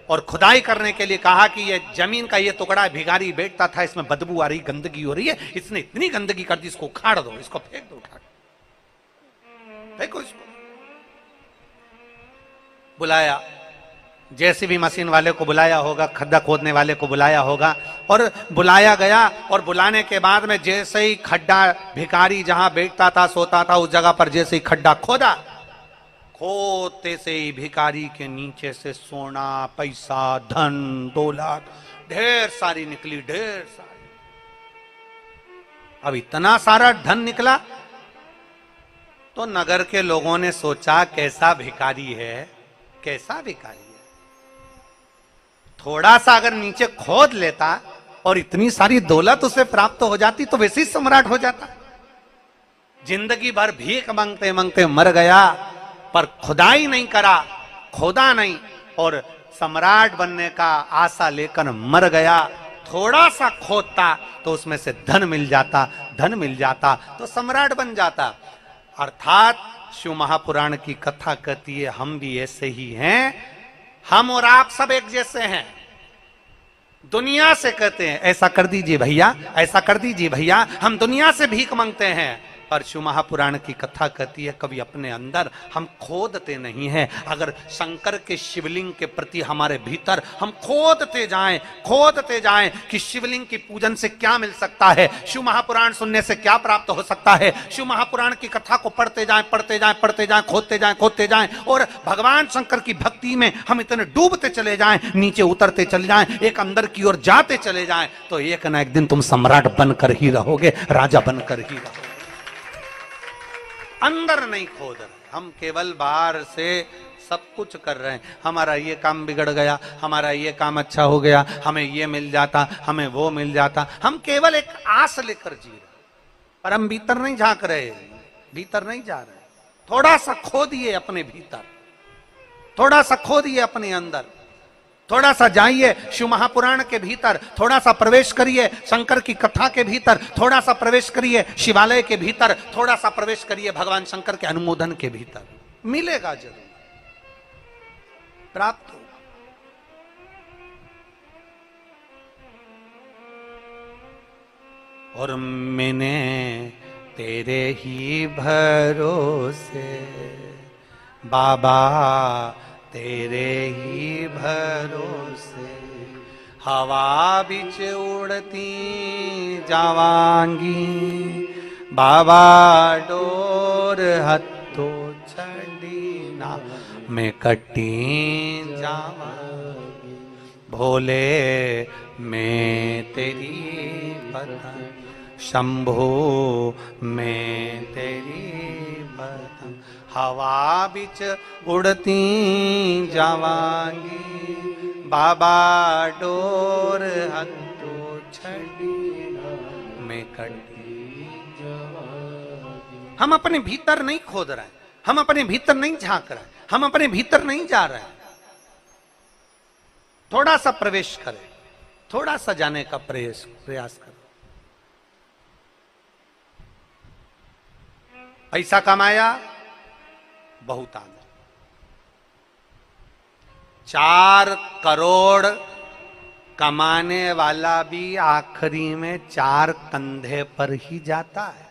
और खुदाई करने के लिए कहा कि ये जमीन का ये टुकड़ा भिखारी बैठता था, इसमें बदबू आ रही, गंदगी हो रही है, इसने इतनी गंदगी कर दी, इसको उखाड़ दो, इसको फेंक दो, उठा फेंको इसको। बुलाया, जेसीबी मशीन वाले को बुलाया होगा, खड्डा खोदने वाले को बुलाया होगा, और बुलाया गया। और बुलाने के बाद में जैसे ही खड्डा, भिखारी जहां बैठता था, सोता था, उस जगह पर जैसे ही खड्डा खोदा, खोदते से ही भिखारी के नीचे से सोना, पैसा, धन, दौलत ढेर सारी निकली, ढेर सारी। अब इतना सारा धन निकला तो नगर के लोगों ने सोचा कैसा भिखारी है, कैसा भिखारी है। थोड़ा सा अगर नीचे खोद लेता और इतनी सारी दौलत उसे प्राप्त हो जाती तो वैसे ही सम्राट हो जाता। जिंदगी भर भीख मांगते मांगते मर गया, पर खुदाई नहीं करा, खोदा नहीं, और सम्राट बनने का आशा लेकर मर गया। थोड़ा सा खोदता तो उसमें से धन मिल जाता, धन मिल जाता तो सम्राट बन जाता। अर्थात शिव महापुराण की कथा कहती है हम भी ऐसे ही हैं, हम और आप सब एक जैसे हैं। दुनिया से कहते हैं ऐसा कर दीजिए भैया, ऐसा कर दीजिए भैया, हम दुनिया से भीख मांगते हैं, पर शिव महापुराण की कथा कहती है कभी अपने अंदर हम खोदते नहीं हैं। अगर शंकर के शिवलिंग के प्रति हमारे भीतर हम खोदते जाएं कि शिवलिंग की पूजन से क्या मिल सकता है, शिव महापुराण सुनने से क्या प्राप्त हो सकता है, शिव महापुराण की कथा को पढ़ते जाएं, खोदते जाएं, और भगवान शंकर की भक्ति में हम इतने डूबते चले जाएं, नीचे उतरते चले जाएं, एक अंदर की ओर जाते चले जाएं, तो एक ना एक दिन तुम सम्राट बनकर ही रहोगे, राजा बनकर ही रहोगे। अंदर नहीं खोद रहे, हम केवल बाहर से सब कुछ कर रहे हैं। हमारा ये काम बिगड़ गया, हमारा ये काम अच्छा हो गया, हमें ये मिल जाता, हमें वो मिल जाता। हम केवल एक आस लेकर जी रहे, पर हम भीतर नहीं झांक रहे, भीतर नहीं जा रहे। थोड़ा सा खोदिए अपने भीतर, थोड़ा सा खोदिए अपने अंदर, थोड़ा सा जाइए शिव महापुराण के भीतर, थोड़ा सा प्रवेश करिए शंकर की कथा के भीतर, थोड़ा सा प्रवेश करिए शिवालय के भीतर, थोड़ा सा प्रवेश करिए भगवान शंकर के अनुमोदन के भीतर, मिलेगा जरूर, प्राप्त हो। और मैंने तेरे ही भरोसे बाबा, तेरे ही भरोसे हवा बिच उड़ती जावांगी, बाबा डोर हथो छड़ी ना मैं कटी जावांगी, भोले मैं तेरी पतंग, शंभो मैं तेरी पतंग, हवा बिच उड़ती जावांगी, बाबा डोर हथो छड़ी में कटी जावांगी। हम अपने भीतर नहीं खोद रहे, हम अपने भीतर नहीं झांक रहे, हम अपने भीतर नहीं जा रहे। थोड़ा सा प्रवेश करें, थोड़ा सा जाने का प्रयास करें। पैसा कमाया, बहुत आ गया, 4 करोड़ कमाने वाला भी आखिरी में 4 कंधे पर ही जाता है।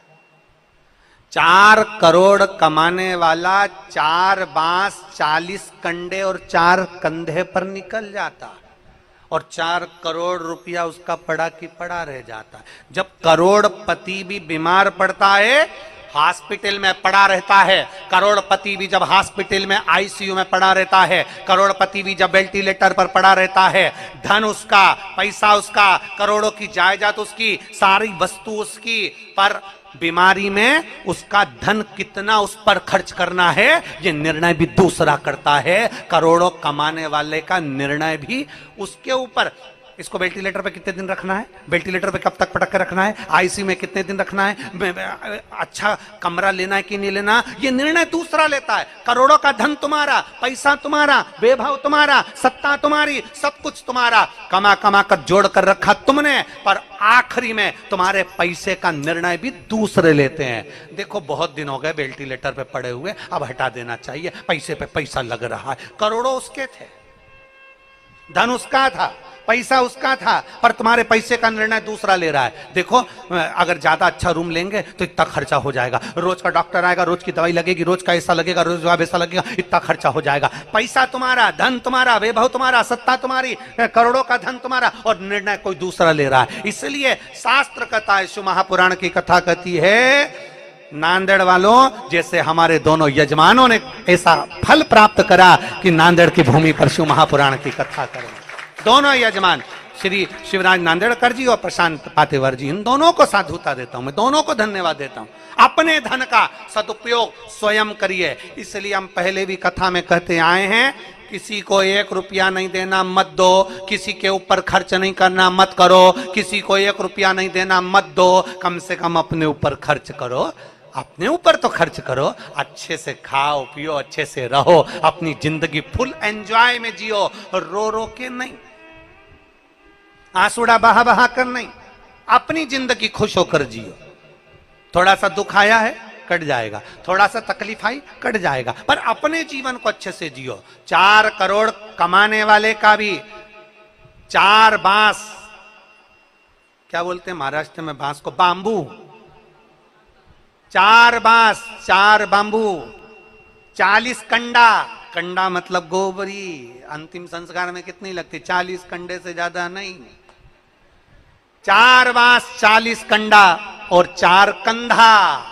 4 करोड़ कमाने वाला 4 बांस 40 कंडे और 4 कंधे पर निकल जाता है, और 4 करोड़ रुपया उसका पड़ा की पड़ा रह जाता है। जब करोड़पति भी बीमार पड़ता है, हॉस्पिटल में पड़ा रहता है, करोड़पति भी जब हॉस्पिटल में आईसीयू में पड़ा रहता है, करोड़पति भी जब वेंटिलेटर पर पड़ा रहता है, धन उसका, पैसा उसका, करोड़ों की जायदाद उसकी, सारी वस्तु उसकी, पर बीमारी में उसका धन कितना उस पर खर्च करना है ये निर्णय भी दूसरा करता है। करोड़ों कमाने वाले का निर्णय भी उसके ऊपर। इसको वेंटिलेटर पे कितने दिन रखना है, वेंटिलेटर पे कब तक पटक के रखना है, आईसीयू में कितने दिन रखना है, अच्छा कमरा लेना है कि नहीं लेना, ये निर्णय दूसरा लेता है। करोड़ों का धन तुम्हारा, पैसा तुम्हारा, वैभव तुम्हारा, सत्ता तुम्हारी, सब कुछ तुम्हारा, कमा कमा कर जोड़ कर रखा तुमने, पर आखिरी में तुम्हारे पैसे का निर्णय भी दूसरे लेते हैं। देखो बहुत दिन हो गए वेंटिलेटर पे पड़े हुए, अब हटा देना चाहिए, पैसे पे पैसा लग रहा है। करोड़ों उसके थे, धन उसका था, पैसा उसका था, पर तुम्हारे पैसे का निर्णय दूसरा ले रहा है। देखो अगर ज्यादा अच्छा रूम लेंगे तो इतना खर्चा हो जाएगा, रोज का डॉक्टर आएगा, रोज की दवाई लगेगी, रोज का ऐसा लगेगा, रोज का वैसा लगेगा, इतना खर्चा हो जाएगा। पैसा तुम्हारा, धन तुम्हारा, वैभव तुम्हारा, सत्ता तुम्हारी, करोड़ों का धन तुम्हारा, और निर्णय कोई दूसरा ले रहा है। इसलिए शास्त्र कहता है, शिव महापुराण की कथा कहती है, नांदेड़ वालों जैसे हमारे दोनों यजमानों ने ऐसा फल प्राप्त करा कि नांदेड़ की भूमि पर शिव महापुराण की कथा करें। दोनों यजमान श्री शिवराज नांदेड़कर जी और प्रशांत पातेवर जी, इन दोनों को साधुता देता हूं, मैं दोनों को धन्यवाद देता हूं। अपने धन का सदुपयोग स्वयं करिए। इसलिए हम पहले भी कथा में कहते आए हैं, किसी को 1 रुपया नहीं देना मत दो, किसी के ऊपर खर्च नहीं करना मत करो, किसी को 1 रुपया नहीं देना मत दो, कम से कम अपने ऊपर खर्च करो। अपने ऊपर तो खर्च करो, अच्छे से खाओ पियो, अच्छे से रहो, अपनी जिंदगी फुल एंजॉय में जियो, रो रो के नहीं, आंसुड़ा बहा बहा कर नहीं, अपनी जिंदगी खुश होकर जियो। थोड़ा सा दुख आया है कट जाएगा, थोड़ा सा तकलीफ आई कट जाएगा, पर अपने जीवन को अच्छे से जियो। 4 करोड़ कमाने वाले का भी 4 बांस, क्या बोलते हैं महाराष्ट्र में बांस को, बांबू, 4 बांस, 4 बांबू, 40 कंडा, कंडा मतलब गोबरी, अंतिम संस्कार में कितनी लगती, 40 कंडे से ज्यादा नहीं, 4 बांस, 40 कंडा और 4 कंधा,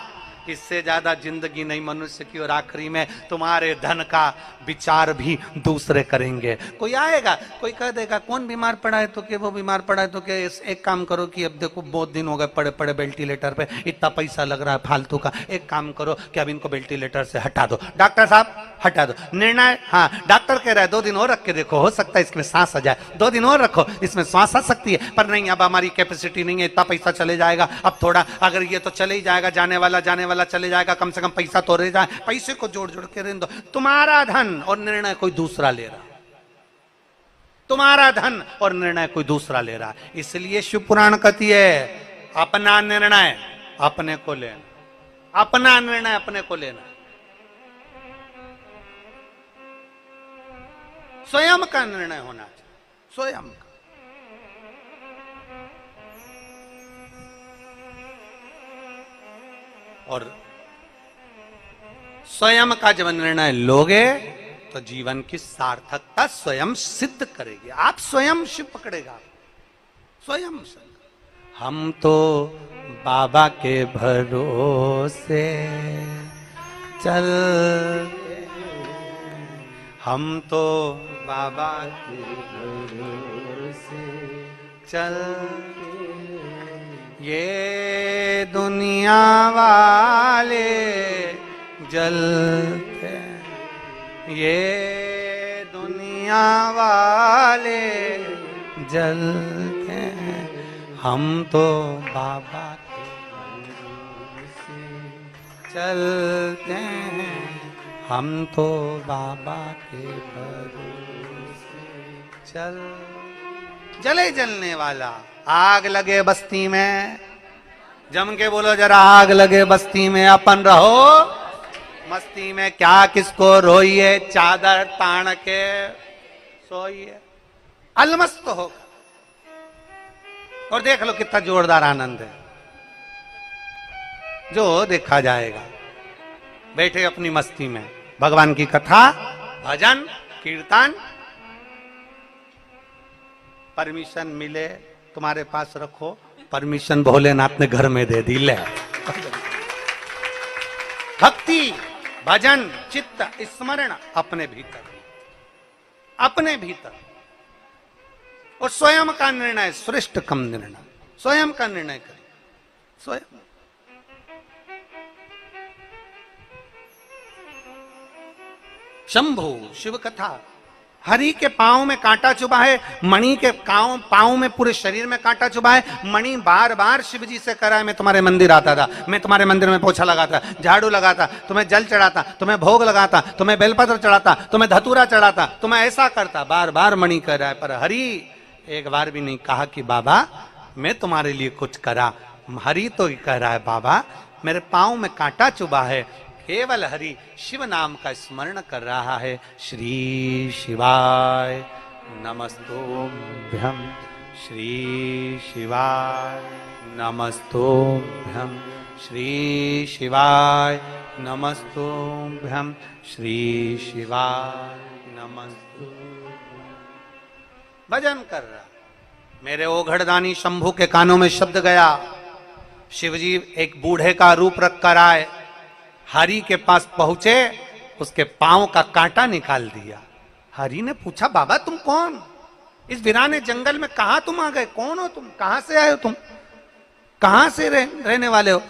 इससे ज्यादा जिंदगी नहीं मनुष्य की। और आखिरी में तुम्हारे धन का विचार भी दूसरे करेंगे। कोई आएगा, कोई कह देगा कौन बीमार पड़ा है तो क्या, वो बीमार पड़ा है तो क्या, एक काम करो कि अब देखो बहुत दिन हो गए पड़े पड़े वेंटिलेटर पे, इतना पैसा लग रहा है फालतू का, एक काम करो कि अब इनको वेंटिलेटर से हटा दो। डॉक्टर साहब हटा दो, निर्णय, हाँ डॉक्टर कह रहा है 2 दिन और रख के देखो, हो सकता है इसमें सांस आ जाए, 2 दिन और रखो, इसमें सांस आ सकती है, पर नहीं अब हमारी कैपेसिटी नहीं है, इतना पैसा चले जाएगा, अब थोड़ा अगर ये तो चले ही जाएगा, जाने वाला चले जाएगा, कम से कम पैसा तो रह जाए, पैसे को जोड़ जोड़ के रहने दो। तुम्हारा धन और निर्णय कोई दूसरा ले रहा, तुम्हारा धन और निर्णय कोई दूसरा ले रहा। इसलिए शिव पुराण कहती है, अपना निर्णय अपने को लेना, अपना निर्णय अपने को लेना, स्वयं का निर्णय होना चाहिए, स्वयं का। और स्वयं का जब निर्णय लोगे तो जीवन की सार्थकता स्वयं सिद्ध करेगी। आप स्वयं शिव पकड़ेगा, स्वयं। हम तो बाबा के भरोसे चल, हम तो बाबा के भरोसे चल, ये दुनिया वाले जलते, ये दुनिया वाले जलते, हम तो बाबा के भरोसे चलते हैं, हम तो बाबा के भरोसे चल। जले जलने वाला, आग लगे बस्ती में, जम के बोलो जरा, आग लगे बस्ती में, अपन रहो मस्ती में, क्या किसको रोइए, चादर तान के सोइए, अलमस्त होगा। और देख लो कितना जोरदार आनंद है, जो देखा जाएगा। बैठे अपनी मस्ती में, भगवान की कथा, भजन, कीर्तन, परमिशन मिले तुम्हारे पास रखो, परमिशन भोलेनाथ ने घर में दे दी, ले भक्ति, भजन, चित्त, स्मरण अपने भीतर, अपने भीतर। और स्वयं का निर्णय, श्रेष्ठ कम निर्णय, स्वयं का निर्णय करें, स्वयं। शंभु शिव कथा हरि के पांव में कांटा चुभा है, मणि के पांव में पूरे शरीर में कांटा चुभा है। मणि बार बार शिव जी से करा है, मैं तुम्हारे मंदिर आता था, मैं तुम्हारे मंदिर में पोछा लगाता, झाड़ू लगाता, तुम्हें जल चढ़ाता, तुम्हें भोग लगाता, तुम्हें बेलपत्र चढ़ाता, तुम्हें धतूरा चढ़ाता, तुम्हें ऐसा करता। बार बार मणि कर रहा है, पर हरि एक बार भी नहीं कहा कि बाबा मैं तुम्हारे लिए कुछ करा। हरि तो कह रहा है बाबा मेरे पांव में कांटा चुभा है। केवल हरि शिव नाम का स्मरण कर रहा है। श्री शिवाय नमस्तुभ्यं, श्री शिवाय नमस्तुभ्यं, श्री शिवाय नमस्तुभ्यं, श्री शिवाय नमस्तुभ्यं। भजन कर रहा। मेरे ओघड़दानी शंभू के कानों में शब्द गया। शिवजी एक बूढ़े का रूप रख कर आए, हरि के पास पहुंचे, उसके पांव का कांटा निकाल दिया। हरि ने पूछा बाबा तुम कौन? इस वीराने जंगल में कहां तुम आ गए? कौन हो तुम? कहां से आए हो तुम? कहां से रहने वाले हो?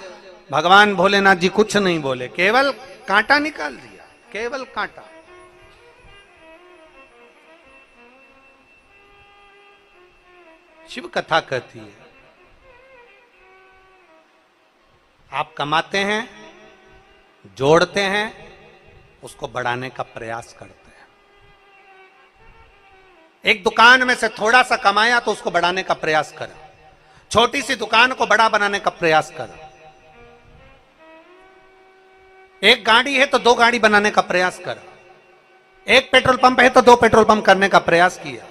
भगवान भोलेनाथ जी कुछ नहीं बोले, केवल कांटा निकाल दिया, केवल कांटा। शिव कथा कहती है आप कमाते हैं, जोड़ते हैं, उसको बढ़ाने का प्रयास करते हैं। एक दुकान में से थोड़ा सा कमाया तो उसको बढ़ाने का प्रयास करो। छोटी सी दुकान को बड़ा बनाने का प्रयास करो। एक गाड़ी है तो 2 गाड़ी बनाने का प्रयास करो। एक पेट्रोल पंप है तो 2 पेट्रोल पंप करने का प्रयास किया।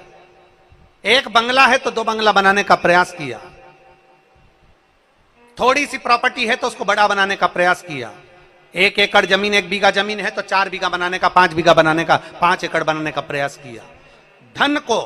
एक बंगला है तो 2 बंगला बनाने का प्रयास किया। थोड़ी सी प्रॉपर्टी है तो उसको बड़ा बनाने का प्रयास किया। 1 एकड़ जमीन, 1 बीघा जमीन है तो 4 बीघा बनाने का, 5 बीघा बनाने का, 5 एकड़ बनाने का प्रयास किया। धन को,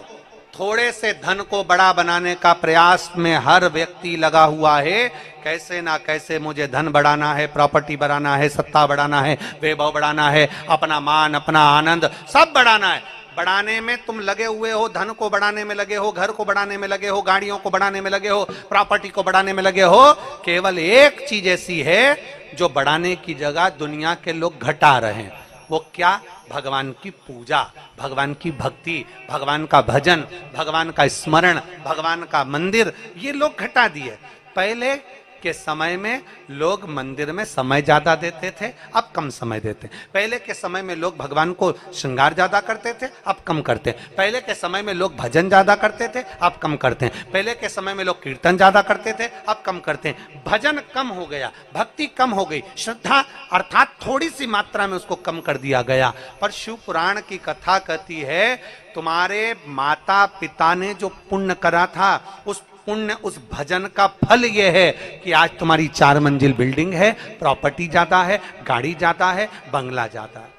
थोड़े से धन को बड़ा बनाने का प्रयास में हर व्यक्ति लगा हुआ है। कैसे ना कैसे मुझे धन बढ़ाना है, प्रॉपर्टी बढ़ाना है, सत्ता बढ़ाना है, वैभव बढ़ाना है, अपना मान, अपना आनंद सब बढ़ाना है। बढ़ाने में तुम लगे हुए हो, धन को बढ़ाने में लगे हो, घर को बढ़ाने में लगे हो, गाड़ियों को बढ़ाने में लगे हो, प्रॉपर्टी को बढ़ाने में लगे हो। केवल एक चीज ऐसी है जो बढ़ाने की जगह दुनिया के लोग घटा रहे हैं। वो क्या? भगवान की पूजा, भगवान की भक्ति, भगवान का भजन, भगवान का स्मरण, भगवान का मंदिर, ये लोग घटा दिए। पहले के समय में लोग मंदिर में समय ज्यादा देते थे, अब कम समय देते। पहले के समय में लोग भगवान को श्रृंगार ज्यादा करते थे, अब कम करते। पहले के समय में लोग भजन ज्यादा करते थे, अब कम करते हैं। पहले के समय में लोग कीर्तन ज्यादा करते थे, अब कम करते हैं। भजन कम हो गया, भक्ति कम हो गई, श्रद्धा अर्थात थोड़ी सी मात्रा में उसको कम कर दिया गया। पर शिव पुराण की कथा कहती है तुम्हारे माता पिता ने जो पुण्य करा था, उस पुण्य, उस भजन का फल यह है कि आज तुम्हारी 4 मंजिल बिल्डिंग है, प्रॉपर्टी ज्यादा है, गाड़ी ज्यादा है, बंगला ज्यादा है।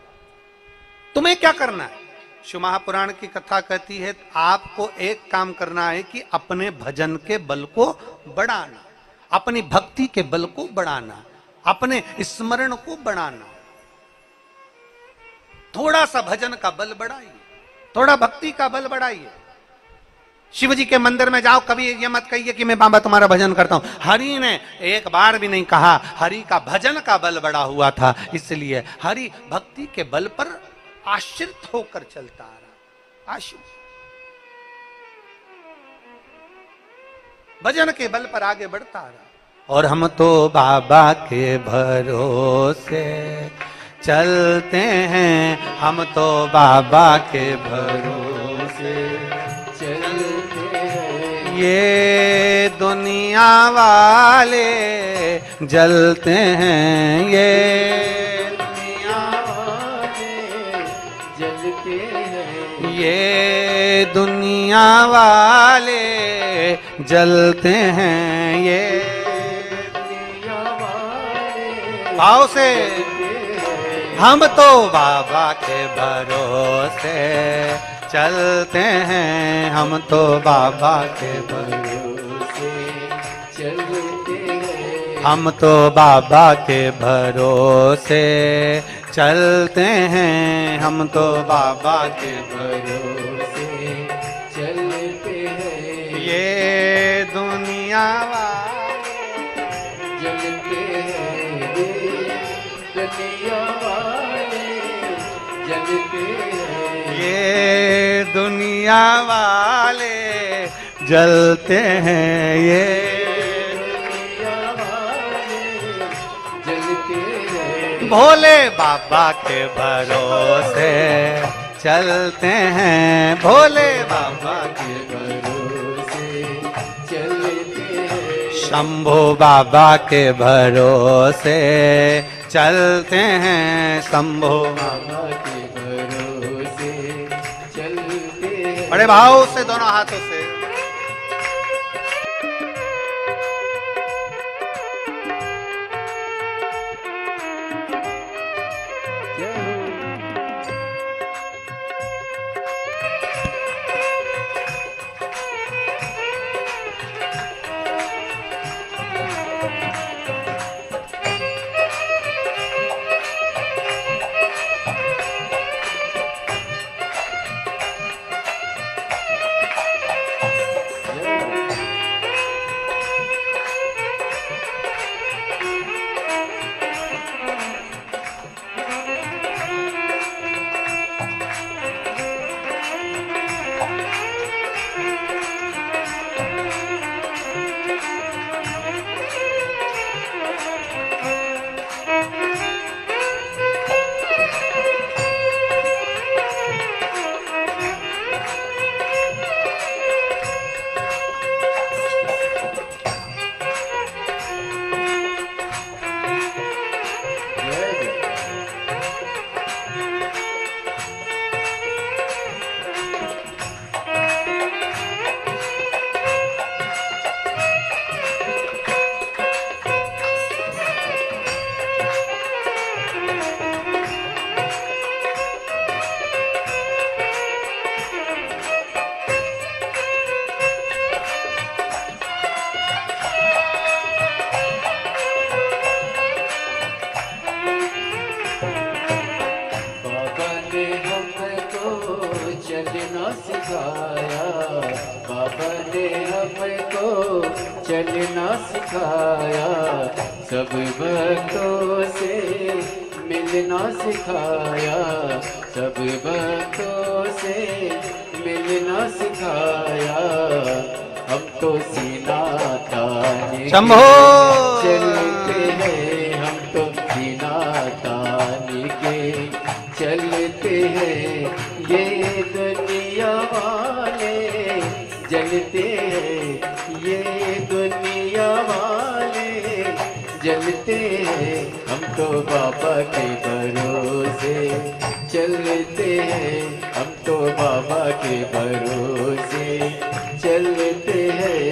तुम्हें क्या करना है? शिव महापुराण की कथा कहती है आपको एक काम करना है कि अपने भजन के बल को बढ़ाना, अपनी भक्ति के बल को बढ़ाना, अपने स्मरण को बढ़ाना। थोड़ा सा भजन का बल बढ़ाइए, थोड़ा भक्ति का बल बढ़ाइए। शिव जी के मंदिर में जाओ, कभी ये मत कहिए कि मैं बाबा तुम्हारा भजन करता हूं। हरि ने एक बार भी नहीं कहा, हरि का भजन का बल बढ़ा हुआ था, इसलिए हरि भक्ति के बल पर आश्रित होकर चलता रहा। आश्रित भजन के बल पर आगे बढ़ता रहा। और हम तो बाबा के भरोसे चलते हैं, हम तो बाबा के भरोसे ये दुनिया वाले जलते हैं, ये दुनिया वाले जलते हैं, ये दुनिया वाले जलते हैं, ये दुनिया वाले। भाव से हम तो बाबा के भरोसे चलते हैं, हम तो बाबा के भरोसे चलते हैं, हम तो बाबा के भरोसे चलते हैं, हम तो बाबा के भरोसे चलते हैं। ये दुनिया वाले जलते हैं, दुनिया वाले जलते हैं, ये दुनिया वाले जलते हैं ये भोले बाबा के भरोसे चलते हैं, भोले बाबा के भरोसे चलते हैं, शंभो बाबा के भरोसे चलते हैं, शंभो बाबा के भरोसे चलते हैं। बड़े भाव से दोनों हाथों से चलना सिखाया, बाबा ने हमको चलना सिखाया, सब भक्तों से मिलना सिखाया, सब भक्तों से मिलना सिखाया, हम तो सीना ताने शंभो चलते हैं, हम तो सीना ताने के चलते हैं, ये दुनिया वाले जलते हैं, ये दुनिया वाले जलते हैं, हम तो बाबा के भरोसे चलते हैं, हम तो बाबा के भरोसे चलते हैं।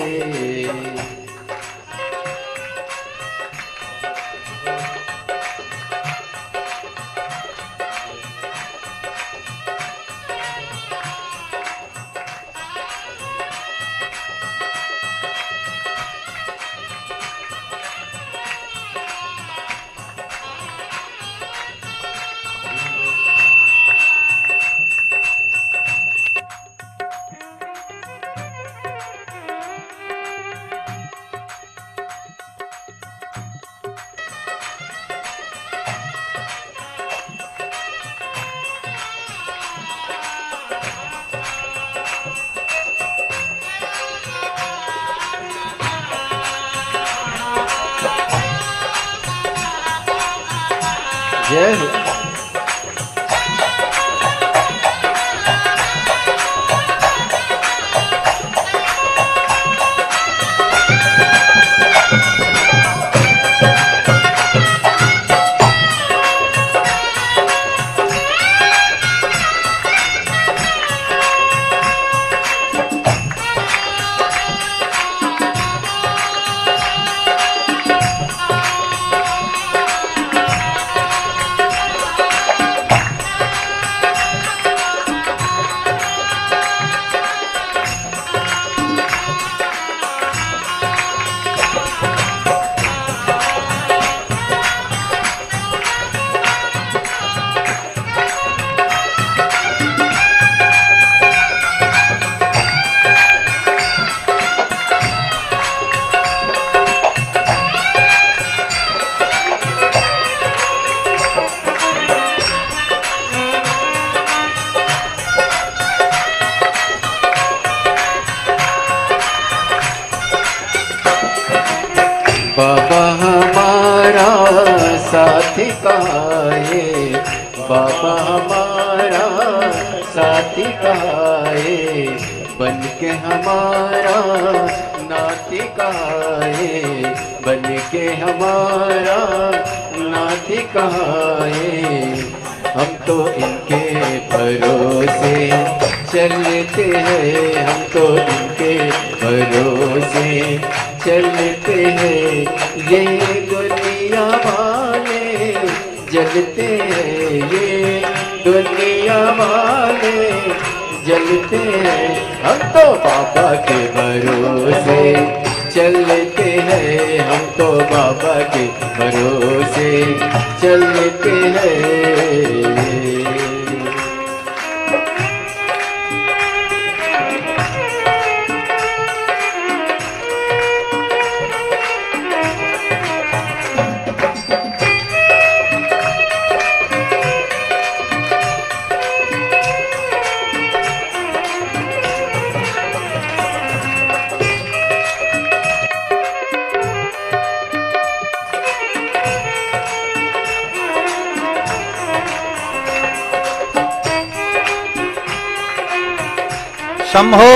जय हो। कहाए, बाबा हमारा साथी कहाए, बन के हमारा नाती कहाए, बन के हमारा नाती कहाए। हम तो इनके भरोसे चलते हैं, हम तो इनके भरोसे चलते हैं। ये दुनिया वाले जलते हैं, ये दुनिया वाले जलते हैं। हम तो बाबा के भरोसे चलते हैं, हम तो बाबा के भरोसे चलते हैं। शंभो।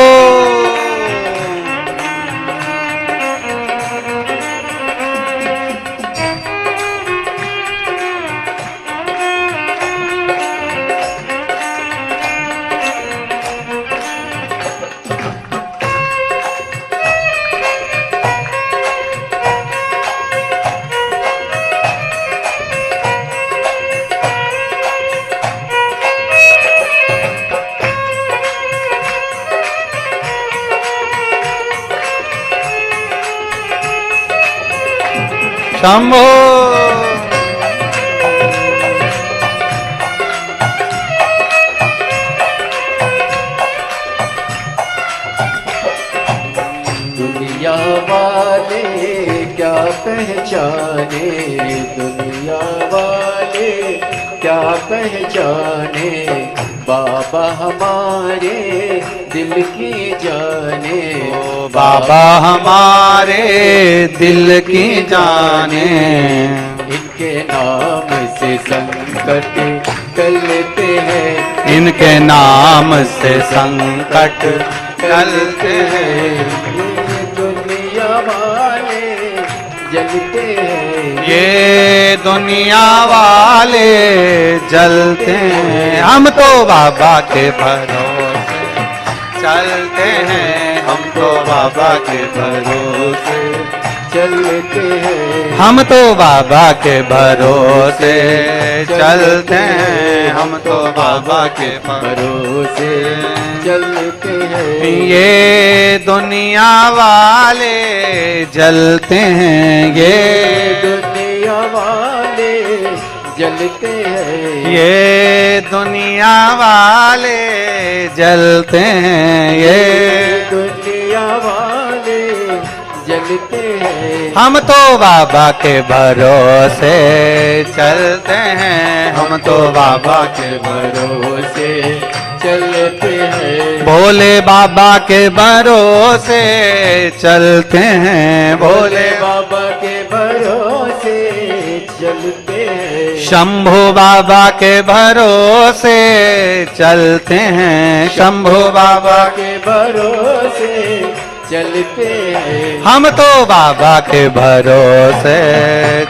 शंभो। दुनिया वाले क्या पहचाने, दुनिया वाले क्या पहचाने, बाबा हमारे दिल की जाने, बाबा हमारे दिल की जाने। इनके नाम से संकट टलते हैं, इनके नाम से संकट टलते हैं। ये दुनिया वाले जलते हैं, ये दुनिया वाले जलते हैं। हम तो बाबा के भरोसे चलते हैं, हम तो बाबा के भरोसे चलते हैं। हम तो बाबा के भरोसे चलते हैं, हम तो बाबा के भरोसे चलते हैं। ये दुनिया वाले जलते हैं, ये दुनिया वाले जलते हैं, ये दुनिया वाले जलते हैं। ये दुनिया वाले जलते हैं। हम तो बाबा के भरोसे चलते हैं, हम तो बाबा के भरोसे चलते हैं। भोले बाबा के भरोसे चलते हैं, भोले बाबा के भरोसे चलते हैं। शंभु बाबा के भरोसे चलते हैं, शंभु बाबा के भरोसे चलते हैं। हम तो बाबा के भरोसे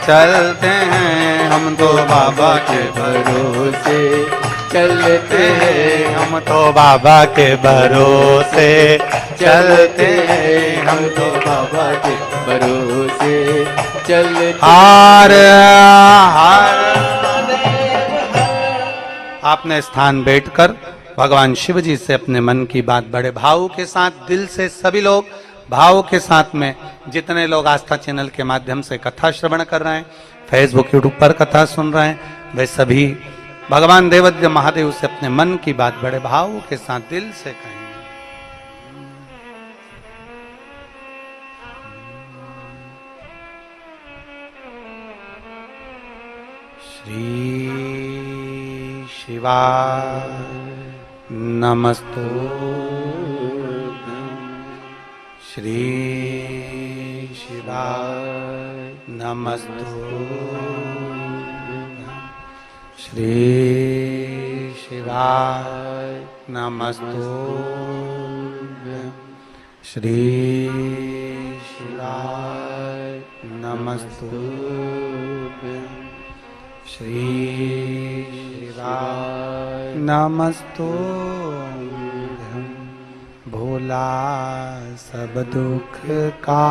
चलते हैं, हम तो बाबा के भरोसे चलते हैं। हम तो बाबा के भरोसे चलते हैं, हम तो बाबा के भरोसे चलते। हार हार। आपने स्थान बैठकर भगवान शिव जी से अपने मन की बात बड़े भाव के साथ, दिल से सभी लोग भाव के साथ में, जितने लोग आस्था चैनल के माध्यम से कथा श्रवण कर रहे हैं, फेसबुक यूट्यूब पर कथा सुन रहे हैं, वे सभी भगवान देवद्य महादेव से अपने मन की बात बड़े भाव के साथ दिल से कहें। श्री शिवाय नमस्तु, श्री शिवाय नमस्तु। श्री शिवाय नमस्तुभ्यं श्री शिवाय नमस्तुभ्यं श्री शिवाय नमस्तुभ्यं भोला सब दुख का